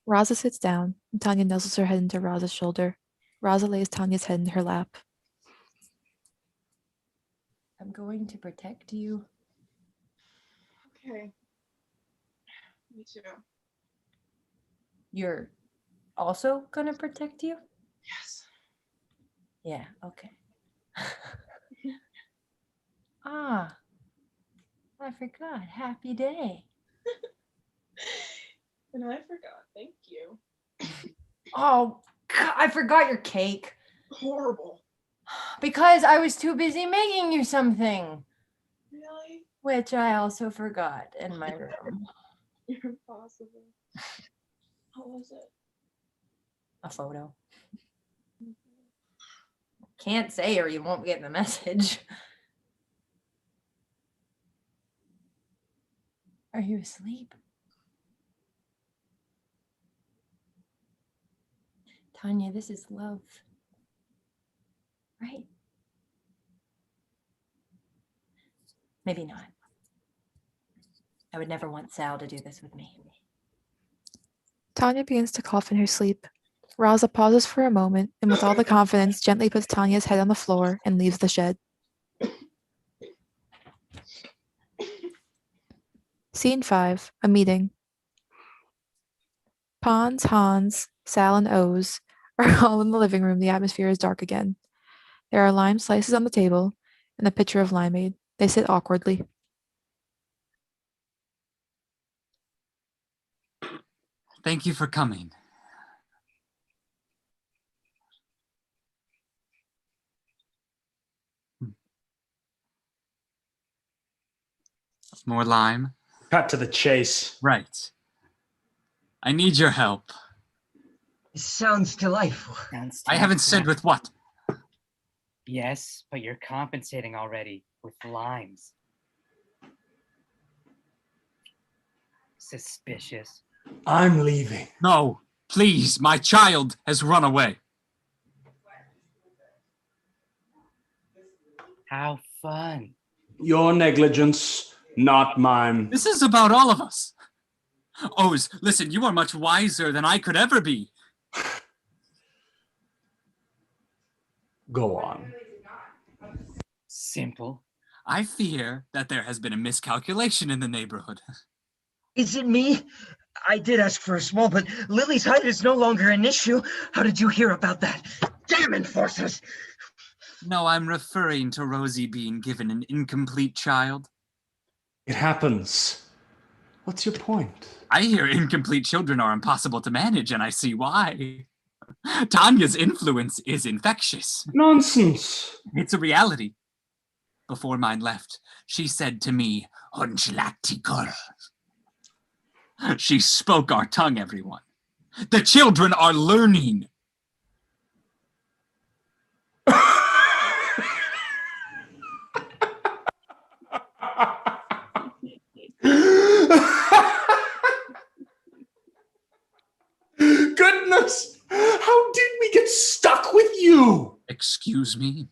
Raza sits down, and Tanya nuzzles her head into Raza's shoulder. Raza lays Tanya's head in her lap. I'm going to protect you. Okay. Me too. You're also gonna protect you? Yes. Yeah, okay. I forgot. Happy day. And I forgot. Thank you. Oh, God, I forgot your cake. Horrible. Because I was too busy making you something. Really? Which I also forgot in my room. You're impossible. What was it? A photo. Can't say or you won't get the message. Are you asleep? Tanya, this is love. Right? Maybe not. I would never want Sal to do this with me. Tanya begins to cough in her sleep. Raza pauses for a moment and with all the confidence gently puts Tanya's head on the floor and leaves the shed. Scene 5, a meeting. Pons, Hans, Sal, and Oz are all in the living room. The atmosphere is dark again. There are lime slices on the table and a pitcher of limeade. They sit awkwardly. Thank you for coming. More lime? Cut to the chase. Right. I need your help. Sounds delightful. I haven't said with what. Yes, but you're compensating already with limes. Suspicious. I'm leaving. No, please, my child has run away. How fun. Your negligence, not mine. This is about all of us. Oz, listen, you are much wiser than I could ever be. Go on. Simple. I fear that there has been a miscalculation in the neighborhood. Is it me? I did ask for a small, but Lily's height is no longer an issue. How did you hear about that? Damn enforcers! No, I'm referring to Rosie being given an incomplete child. It happens. What's your point? I hear incomplete children are impossible to manage, and I see why. Tanya's influence is infectious. Nonsense. It's a reality. Before mine left, she said to me, "Onjlatikor." She spoke our tongue, everyone. The children are learning. Goodness! How did we get stuck with you? Excuse me?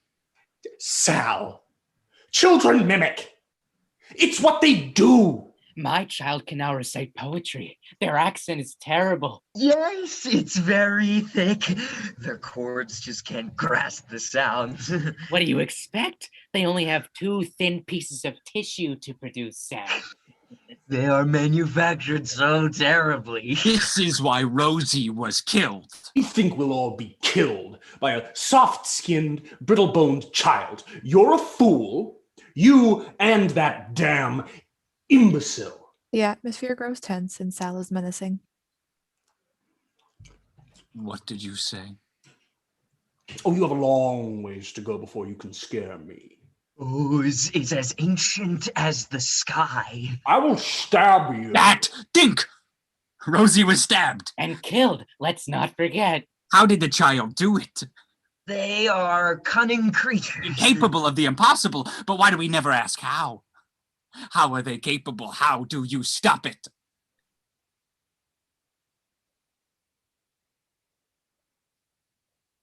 Sal, children mimic. It's what they do. My child can now recite poetry. Their accent is terrible. Yes, it's very thick. The chords just can't grasp the sounds. What do you expect? They only have 2 thin pieces of tissue to produce sound. They are manufactured so terribly. This is why Rosie was killed. You think we'll all be killed by a soft-skinned, brittle-boned child. You're a fool. You and that damn imbecile. The atmosphere grows tense and Sal is menacing. What did you say? Oh, you have a long ways to go before you can scare me. Ooze is as ancient as the sky. I will stab you. That dink! Rosie was stabbed. And killed, let's not forget. How did the child do it? They are cunning creatures. Incapable of the impossible, but why do we never ask how? How are they capable? How do you stop it?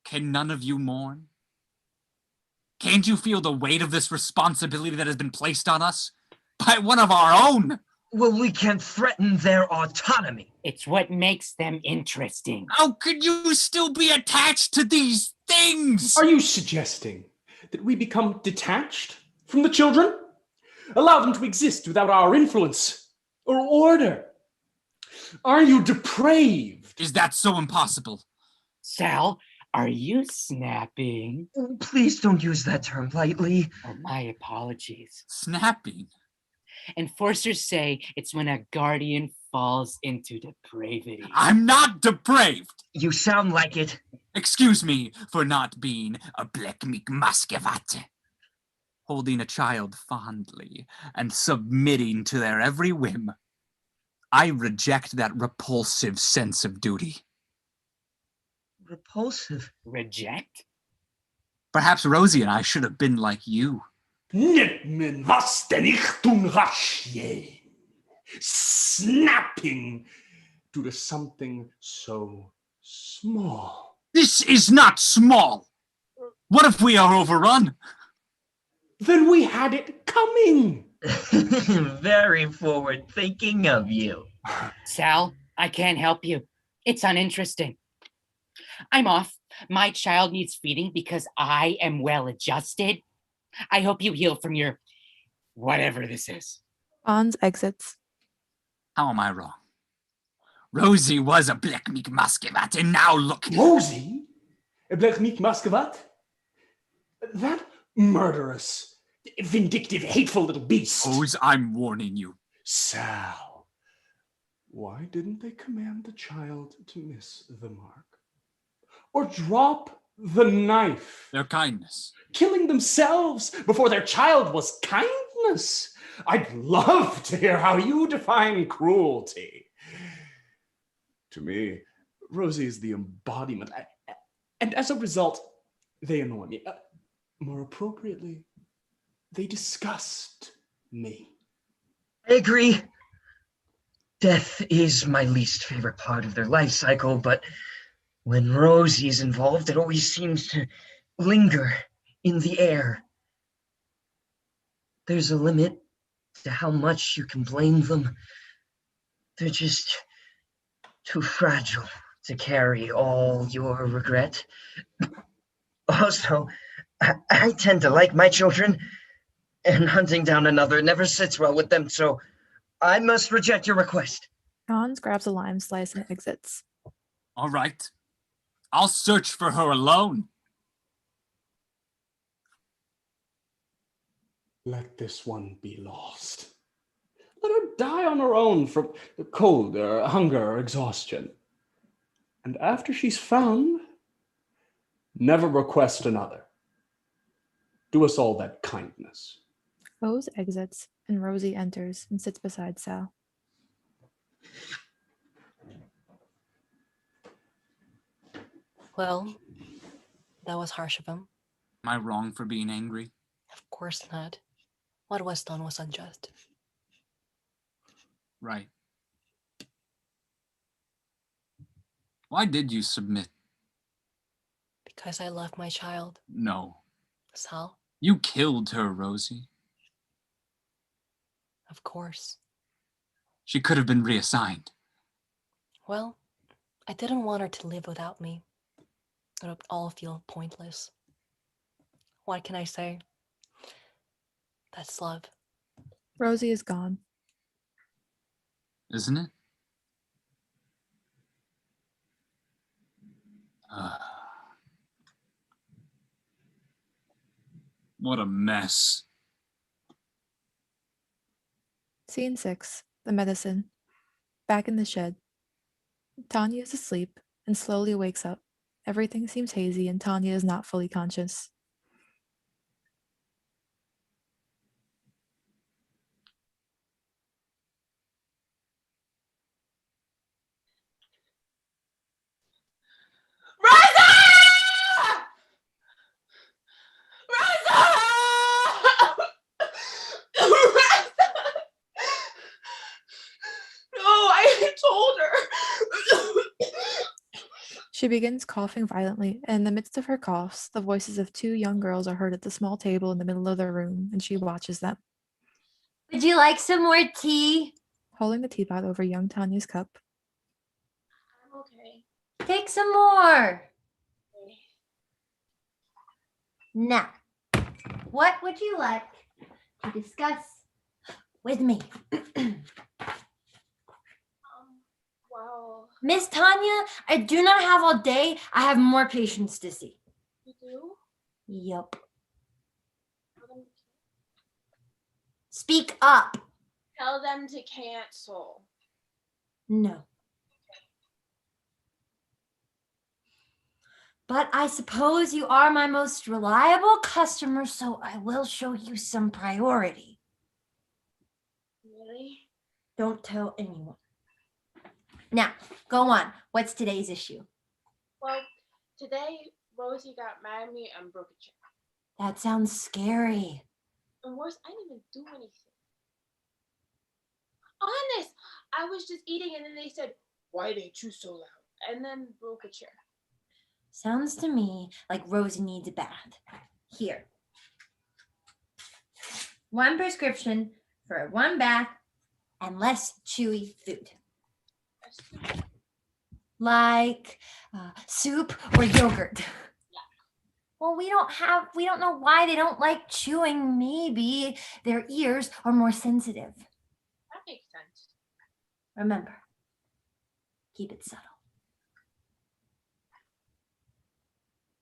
Can none of you mourn? Can't you feel the weight of this responsibility that has been placed on us? By one of our own! Well, we can't threaten their autonomy. It's what makes them interesting. How could you still be attached to these things? Are you suggesting that we become detached from the children? Allow them to exist without our influence or order? Are you depraved? Is that so impossible? Sal, are you snapping? Please don't use that term lightly. Oh, my apologies. Snapping? Enforcers say it's when a guardian falls into depravity. I'm not depraved! You sound like it. Excuse me for not being a blekmik maskevat. Holding a child fondly and submitting to their every whim. I reject that repulsive sense of duty. Repulsive? Reject? Perhaps Rosie and I should have been like you. Nitmen was denn ich tun rasch snapping due to something so small. This is not small. What if we are overrun? Then we had it coming. Very forward thinking of you. Sal, I can't help you. It's uninteresting. I'm off. My child needs feeding because I am well adjusted. I hope you heal from your whatever this is. PONS exits. How am I wrong? Rosie was a blekmik maskevat, and now look. Rosie? A blekmik maskevat? That murderous, vindictive, hateful little beast. Rose, I'm warning you. Sal, why didn't they command the child to miss the mark? Or drop the knife? Their kindness. Killing themselves before their child was kindness? I'd love to hear how you define cruelty. To me, Rosie is the embodiment, and as a result, they annoy me. More appropriately, they disgust me. I agree. Death is my least favorite part of their life cycle, but when Rosie is involved, it always seems to linger in the air. There's a limit to how much you can blame them. They're just too fragile to carry all your regret. Also, I tend to like my children, and hunting down another never sits well with them, so I must reject your request. PONS grabs a lime slice and exits. All right. I'll search for her alone. Let this one be lost. Let her die on her own from cold or hunger or exhaustion. And after she's found, never request another. Do us all that kindness. Rose exits, and Rosie enters and sits beside Sal. Well, that was harsh of him. Am I wrong for being angry? Of course not. What was done was unjust. Right. Why did you submit? Because I love my child. No. Sal? You killed her, Rosie. Of course. She could have been reassigned. Well, I didn't want her to live without me. It would all feel pointless. What can I say? That's love. Rosie is gone. Isn't it? What a mess. Scene 6. the medicine. Back in the shed. Tanya is asleep and slowly wakes up. Everything seems hazy and Tanya is not fully conscious. RASA! RASA! RASA! No, I told her. She begins coughing violently, and in the midst of her coughs, the voices of two young girls are heard at the small table in the middle of the room, and she watches them. Would you like some more tea? Holding the teapot over young Tanya's cup, I'm okay. Take some more. Now, what would you like to discuss with me? Well, Miss Tanya, I do not have all day. I have more patients to see. you do? Yup. Tell them, Speak up. tell them to cancel. No. But I suppose you are my most reliable customer, so I will show you some priority. Really? Don't tell anyone. Now, go on. What's today's issue? Well, today Rosie got mad at me and broke a chair. That sounds scary. And worse, I didn't even do anything. Honest, I was just eating and then they said, "Why they chew so loud?" And then broke a chair. Sounds to me like Rosie needs a bath. Here. 1 prescription for 1 bath and less chewy food. Like soup or yogurt. Well, we don't know why they don't like chewing. Maybe their ears are more sensitive. That makes sense. Remember, keep it subtle.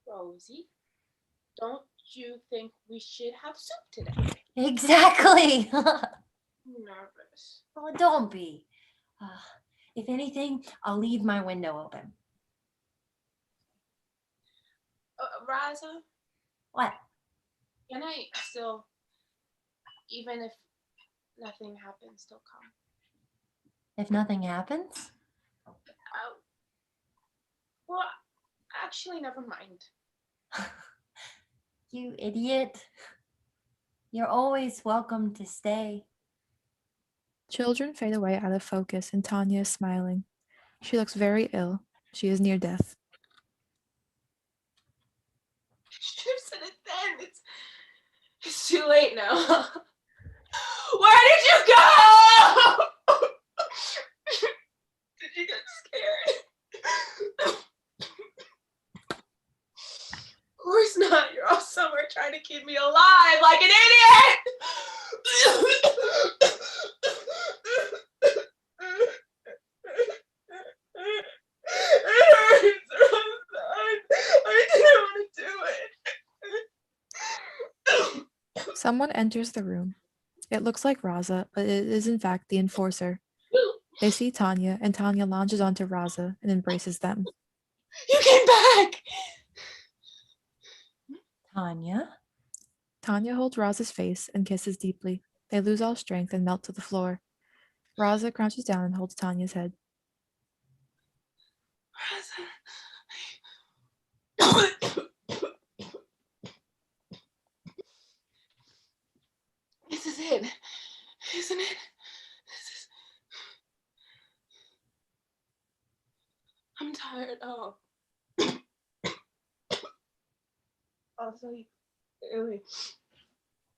Rosie, don't you think we should have soup today? Exactly. I'm nervous. Oh, don't be. If anything, I'll leave my window open. Raza, What? can I still, even if nothing happens, still come? If nothing happens? Well, actually, never mind. You idiot. You're always welcome to stay. children fade away out of focus, and Tanya is smiling. She looks very ill. She is near death. Should have said it then. It's too late now. Where did you go? Did you get scared? Of course not. You're all somewhere trying to keep me alive like an idiot. It hurts. I didn't want to do it. Someone enters the room. It looks like Raza, but it is in fact the enforcer. They see Tanya, and Tanya launches onto Raza and embraces them. You came back. Tanya? Tanya holds Raza's face and kisses deeply. They lose all strength and melt to the floor. Raza crouches down and holds Tanya's head. This is it, isn't it? I'm tired. Oh. I'll sleep early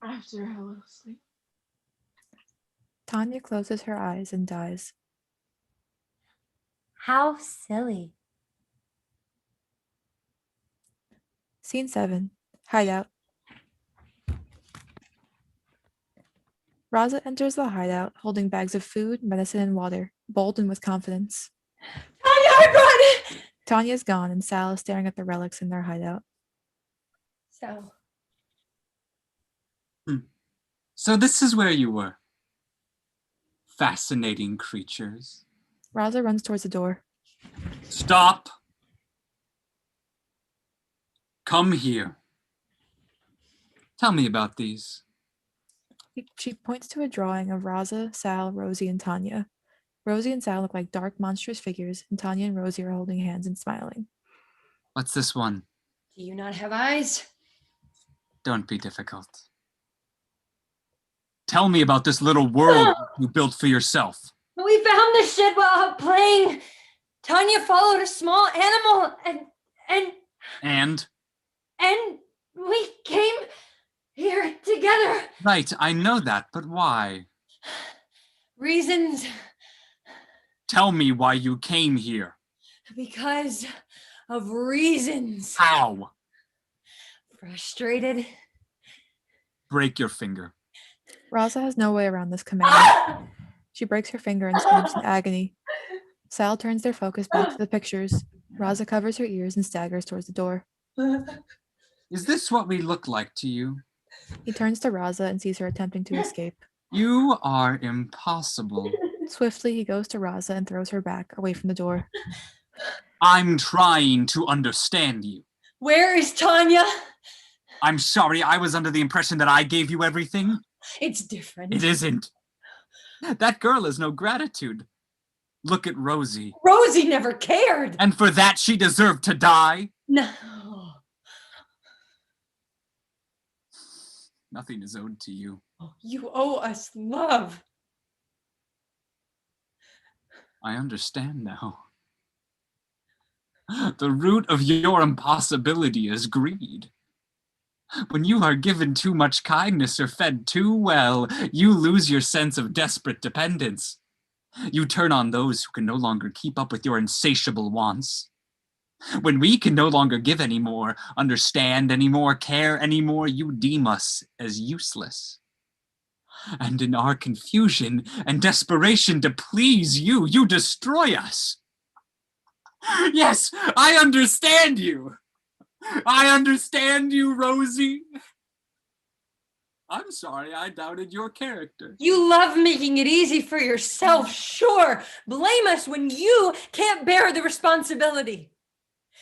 after a little sleep. Tanya closes her eyes and dies. How silly. Scene 7. Hideout. Raza enters the hideout holding bags of food, medicine, and water, bold and with confidence. Tanya, I'm gone! Tanya's gone, and Sal is staring at the relics in their hideout. So this is where you were. Fascinating creatures. Raza runs towards the door. Stop! Come here. Tell me about these. She points to a drawing of Raza, Sal, Rosie, and Tanya. Rosie and Sal look like dark, monstrous figures, and Tanya and Rosie are holding hands and smiling. What's this one? Do you not have eyes? Don't be difficult. Tell me about this little world you built for yourself. We found this shit while out playing. Tanya followed a small animal And? And we came here together. Right, I know that, but why? Reasons. Tell me why you came here. Because of reasons. How? Frustrated. Break your finger. Raza has no way around this command. She breaks her finger and screams in agony. Sal turns their focus back to the pictures. Raza covers her ears and staggers towards the door. Is this what we look like to you? He turns to Raza and sees her attempting to escape. You are impossible. Swiftly, he goes to Raza and throws her back, away from the door. I'm trying to understand you. Where is Tanya? I'm sorry, I was under the impression that I gave you everything. It's different. It isn't. That girl has no gratitude. Look at Rosie. Rosie never cared. And for that she deserved to die? No. Nothing is owed to you. You owe us love. I understand now. The root of your impossibility is greed. When you are given too much kindness or fed too well, you lose your sense of desperate dependence. You turn on those who can no longer keep up with your insatiable wants. When we can no longer give anymore, understand anymore, care anymore, you deem us as useless. And in our confusion and desperation to please you, you destroy us. Yes, I understand you. I understand you, Rosie. I'm sorry I doubted your character. You love making it easy for yourself, sure. Blame us when you can't bear the responsibility.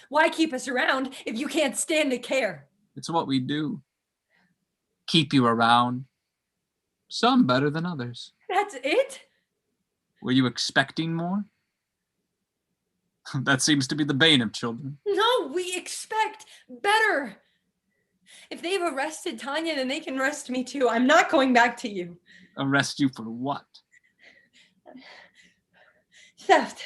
Why keep us around if you can't stand to care? It's what we do. Keep you around. Some better than others. That's it? Were you expecting more? That seems to be the bane of children. No, we expect better. If they've arrested Tanya, then they can arrest me too. I'm not going back to you. Arrest you for what? Theft.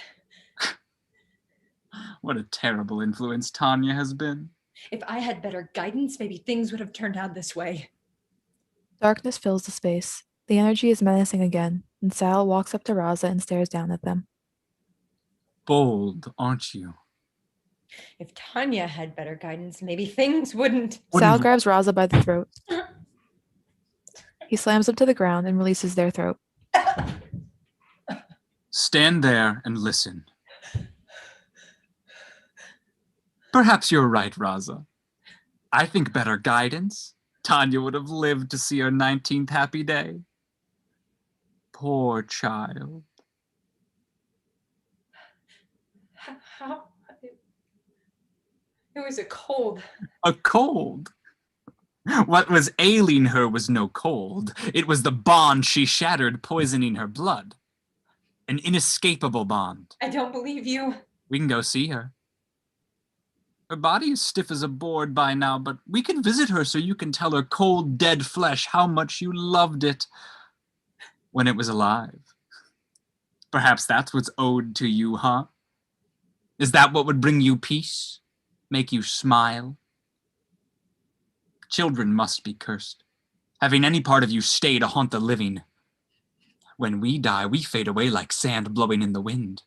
What a terrible influence Tanya has been. If I had better guidance, maybe things would have turned out this way. Darkness fills the space. The energy is menacing again, and Sal walks up to Raza and stares down at them. Bold, aren't you? If Tanya had better guidance, maybe things wouldn't. Sal grabs Raza by the throat. He slams them to the ground and releases their throat. Stand there and listen. Perhaps you're right, Raza. I think better guidance. Tanya would have lived to see her 19th happy day. Poor child. How? It was a cold. A cold? What was ailing her was no cold. It was the bond she shattered, poisoning her blood. An inescapable bond. I don't believe you. We can go see her. Her body is stiff as a board by now, but we can visit her so you can tell her cold, dead flesh how much you loved it when it was alive. Perhaps that's what's owed to you, huh? Is that what would bring you peace? Make you smile? Children must be cursed, having any part of you stay to haunt the living. When we die, we fade away like sand blowing in the wind.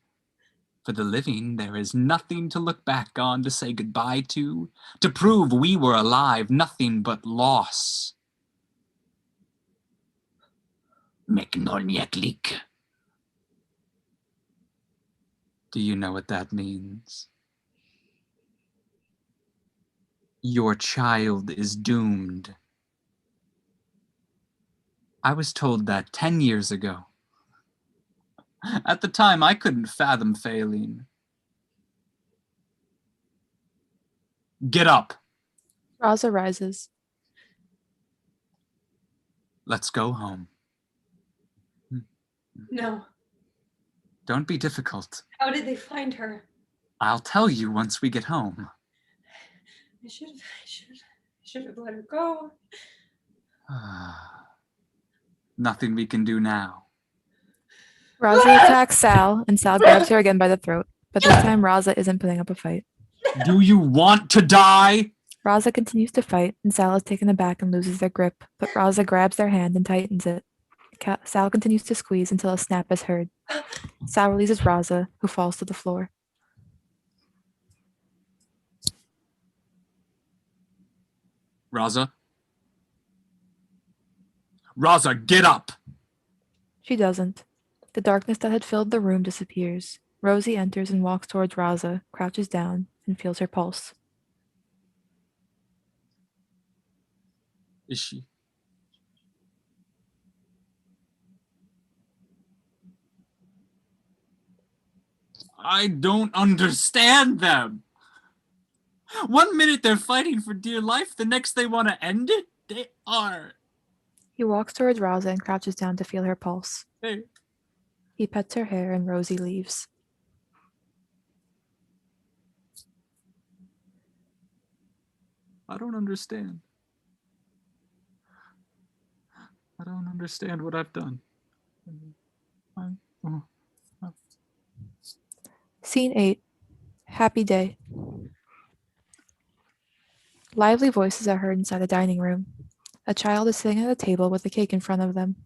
For the living, there is nothing to look back on, to say goodbye to prove we were alive, nothing but loss. Megnolniaklik. Do you know what that means? Your child is doomed. I was told that 10 years ago. At the time, I couldn't fathom failing. Get up. Raza rises. Let's go home. No. Don't be difficult. How did they find her? I'll tell you once we get home. I should have let her go. Nothing we can do now. Raza attacks Sal, and Sal grabs her again by the throat, but this time Raza isn't putting up a fight. Do you want to die? Raza continues to fight, and Sal is taken aback and loses their grip, but Raza grabs their hand and tightens it. Sal continues to squeeze until a snap is heard. Sal releases Raza, who falls to the floor. Raza? Raza, get up! She doesn't. The darkness that had filled the room disappears. Rosie enters and walks towards Raza, crouches down, and feels her pulse. Is she? I don't understand them. One minute they're fighting for dear life, the next they want to end it? They are. He walks towards Raza and crouches down to feel her pulse. Hey. He pets her hair and Rosie leaves. I don't understand. I don't understand what I've done. Scene 8. Happy day. Lively voices are heard inside the dining room. A child is sitting at a table with a cake in front of them.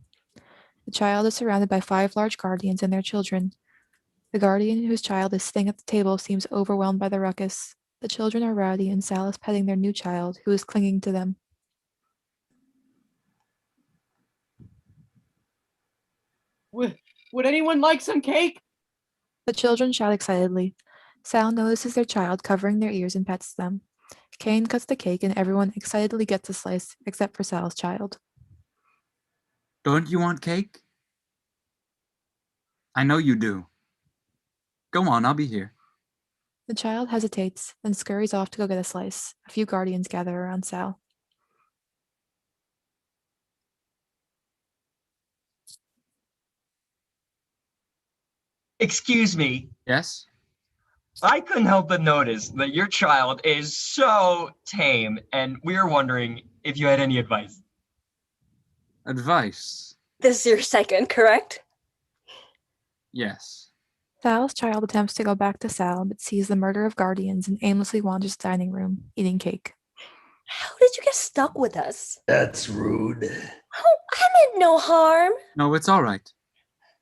The child is surrounded by 5 large guardians and their children. The guardian whose child is sitting at the table seems overwhelmed by the ruckus. The children are rowdy and Sal is petting their new child, who is clinging to them. Would anyone like some cake? The children shout excitedly. Sal notices their child covering their ears and pets them. KANE cuts the cake and everyone excitedly gets a slice, except for Sal's child. Don't you want cake? I know you do. Go on, I'll be here. The child hesitates, then scurries off to go get a slice. A few guardians gather around Sal. Excuse me. Yes? I couldn't help but notice that your child is so tame, and we were wondering if you had any advice. Advice? This is your second, correct? Yes. Sal's child attempts to go back to Sal, but sees the murder of guardians and aimlessly wanders the dining room, eating cake. How did you get stuck with us? That's rude. Oh, I meant no harm. No, it's all right.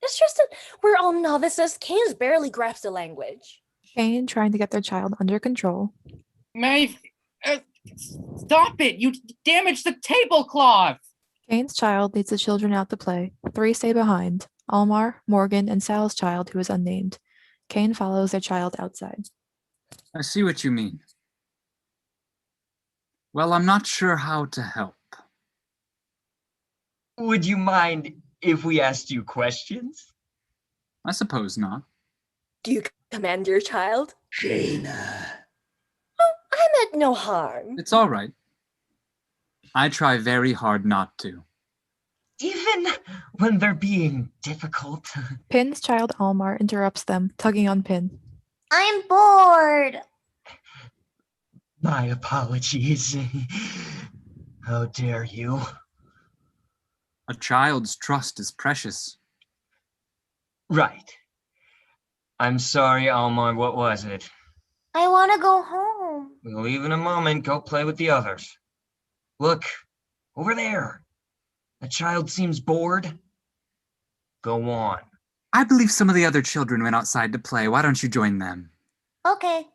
It's just that we're all novices. KANE's barely grasps the language. KANE, trying to get their child under control. Stop it! You damaged the tablecloth! KANE's child leads the children out to play. 3 stay behind. ALMAR, Morgan, and Sal's child, who is unnamed. KANE follows their child outside. I see what you mean. Well, I'm not sure how to help. Would you mind if we asked you questions? I suppose not. Do you command your child? SHAINA. Oh, I meant no harm. It's all right. I try very hard not to. Even when they're being difficult. Pin's child ALMAR interrupts them, tugging on Pin. I'm bored. My apologies. How dare you? A child's trust is precious. Right. I'm sorry, Almar, what was it? I want to go home. We'll leave in a moment. Go play with the others. Look, over there. The child seems bored. Go on. I believe some of the other children went outside to play. Why don't you join them? Okay.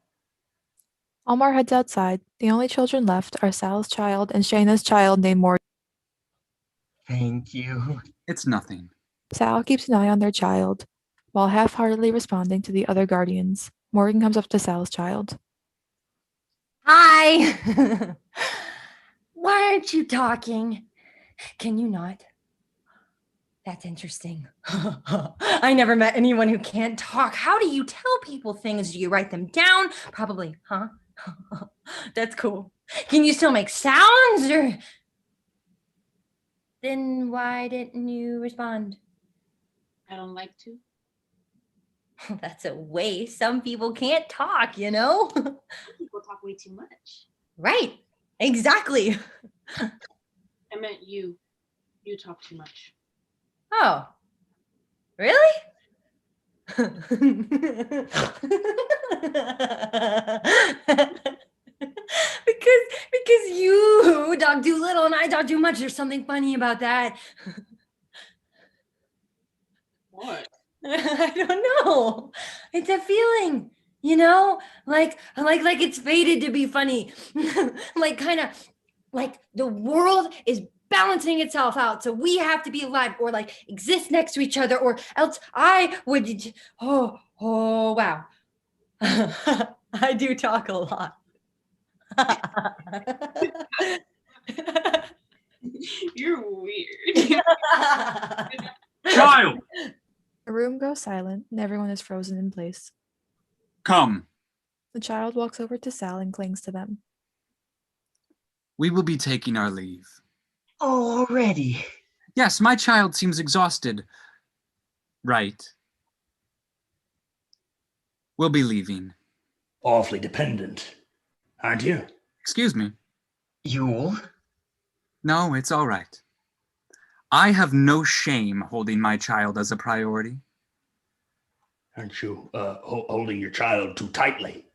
ALMAR heads outside. The only children left are Sal's child and SHAINA's child named Morgan. Thank you. It's nothing. Sal keeps an eye on their child, while half-heartedly responding to the other guardians. Morgan comes up to Sal's child. Why aren't you talking? Can you not? That's interesting. I never met anyone who can't talk. How do you tell people things? Do you write them down? Probably, huh? That's cool. Can you still make sounds or? Then why didn't you respond? I don't like to. That's a waste. Some people can't talk, you know? Some people talk way too much. Right. Exactly. I meant you. You talk too much. Oh. Really? because you talk too little and I talk too much. There's something funny about that. What? I don't know. It's a feeling, you know, like it's fated to be funny. Like kind of like the world is balancing itself out, so we have to be alive or like exist next to each other, or else I would. Oh wow. I do talk a lot. You're weird. Child, The room goes silent, and everyone is frozen in place. come. The child walks over to Sal and clings to them. We will be taking our leave. Oh, already. Yes, my child seems exhausted. Right. We'll be leaving. Awfully dependent, aren't you? Excuse me. Yule? No, it's all right. I have no shame holding my child as a priority. Aren't you holding your child too tightly?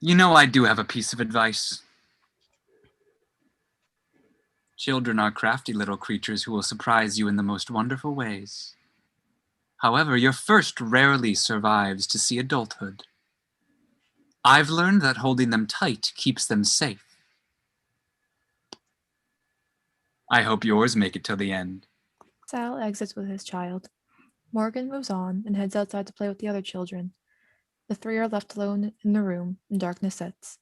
You know, I do have a piece of advice. Children are crafty little creatures who will surprise you in the most wonderful ways. However, your first rarely survives to see adulthood. I've learned that holding them tight keeps them safe. I hope yours make it till the end. Sal exits with his child. Morgan moves on and heads outside to play with the other children. The three are left alone in the room, and darkness sets.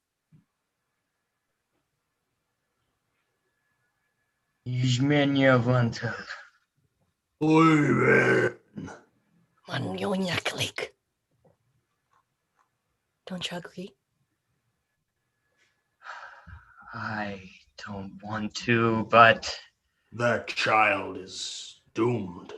Don't you agree? I don't want to, but That child is doomed.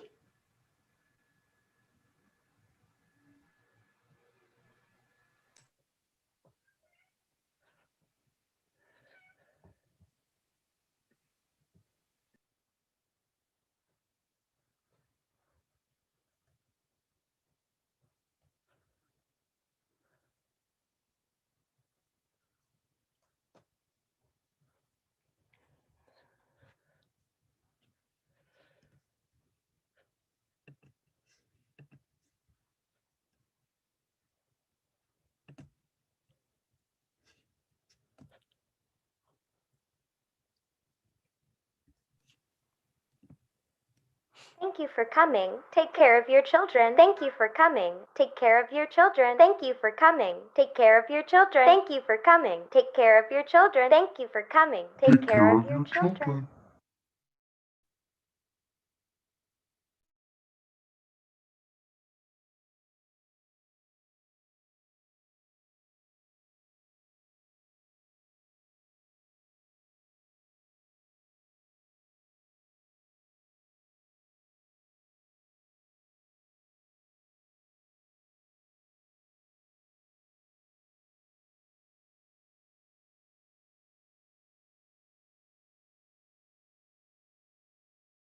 Thank you for coming. Take care of your children. Thank you for coming. Take care of your children. Thank you for coming. Take care of your children. Thank you for coming. Take care of your children. Thank you for coming. Take care of your children.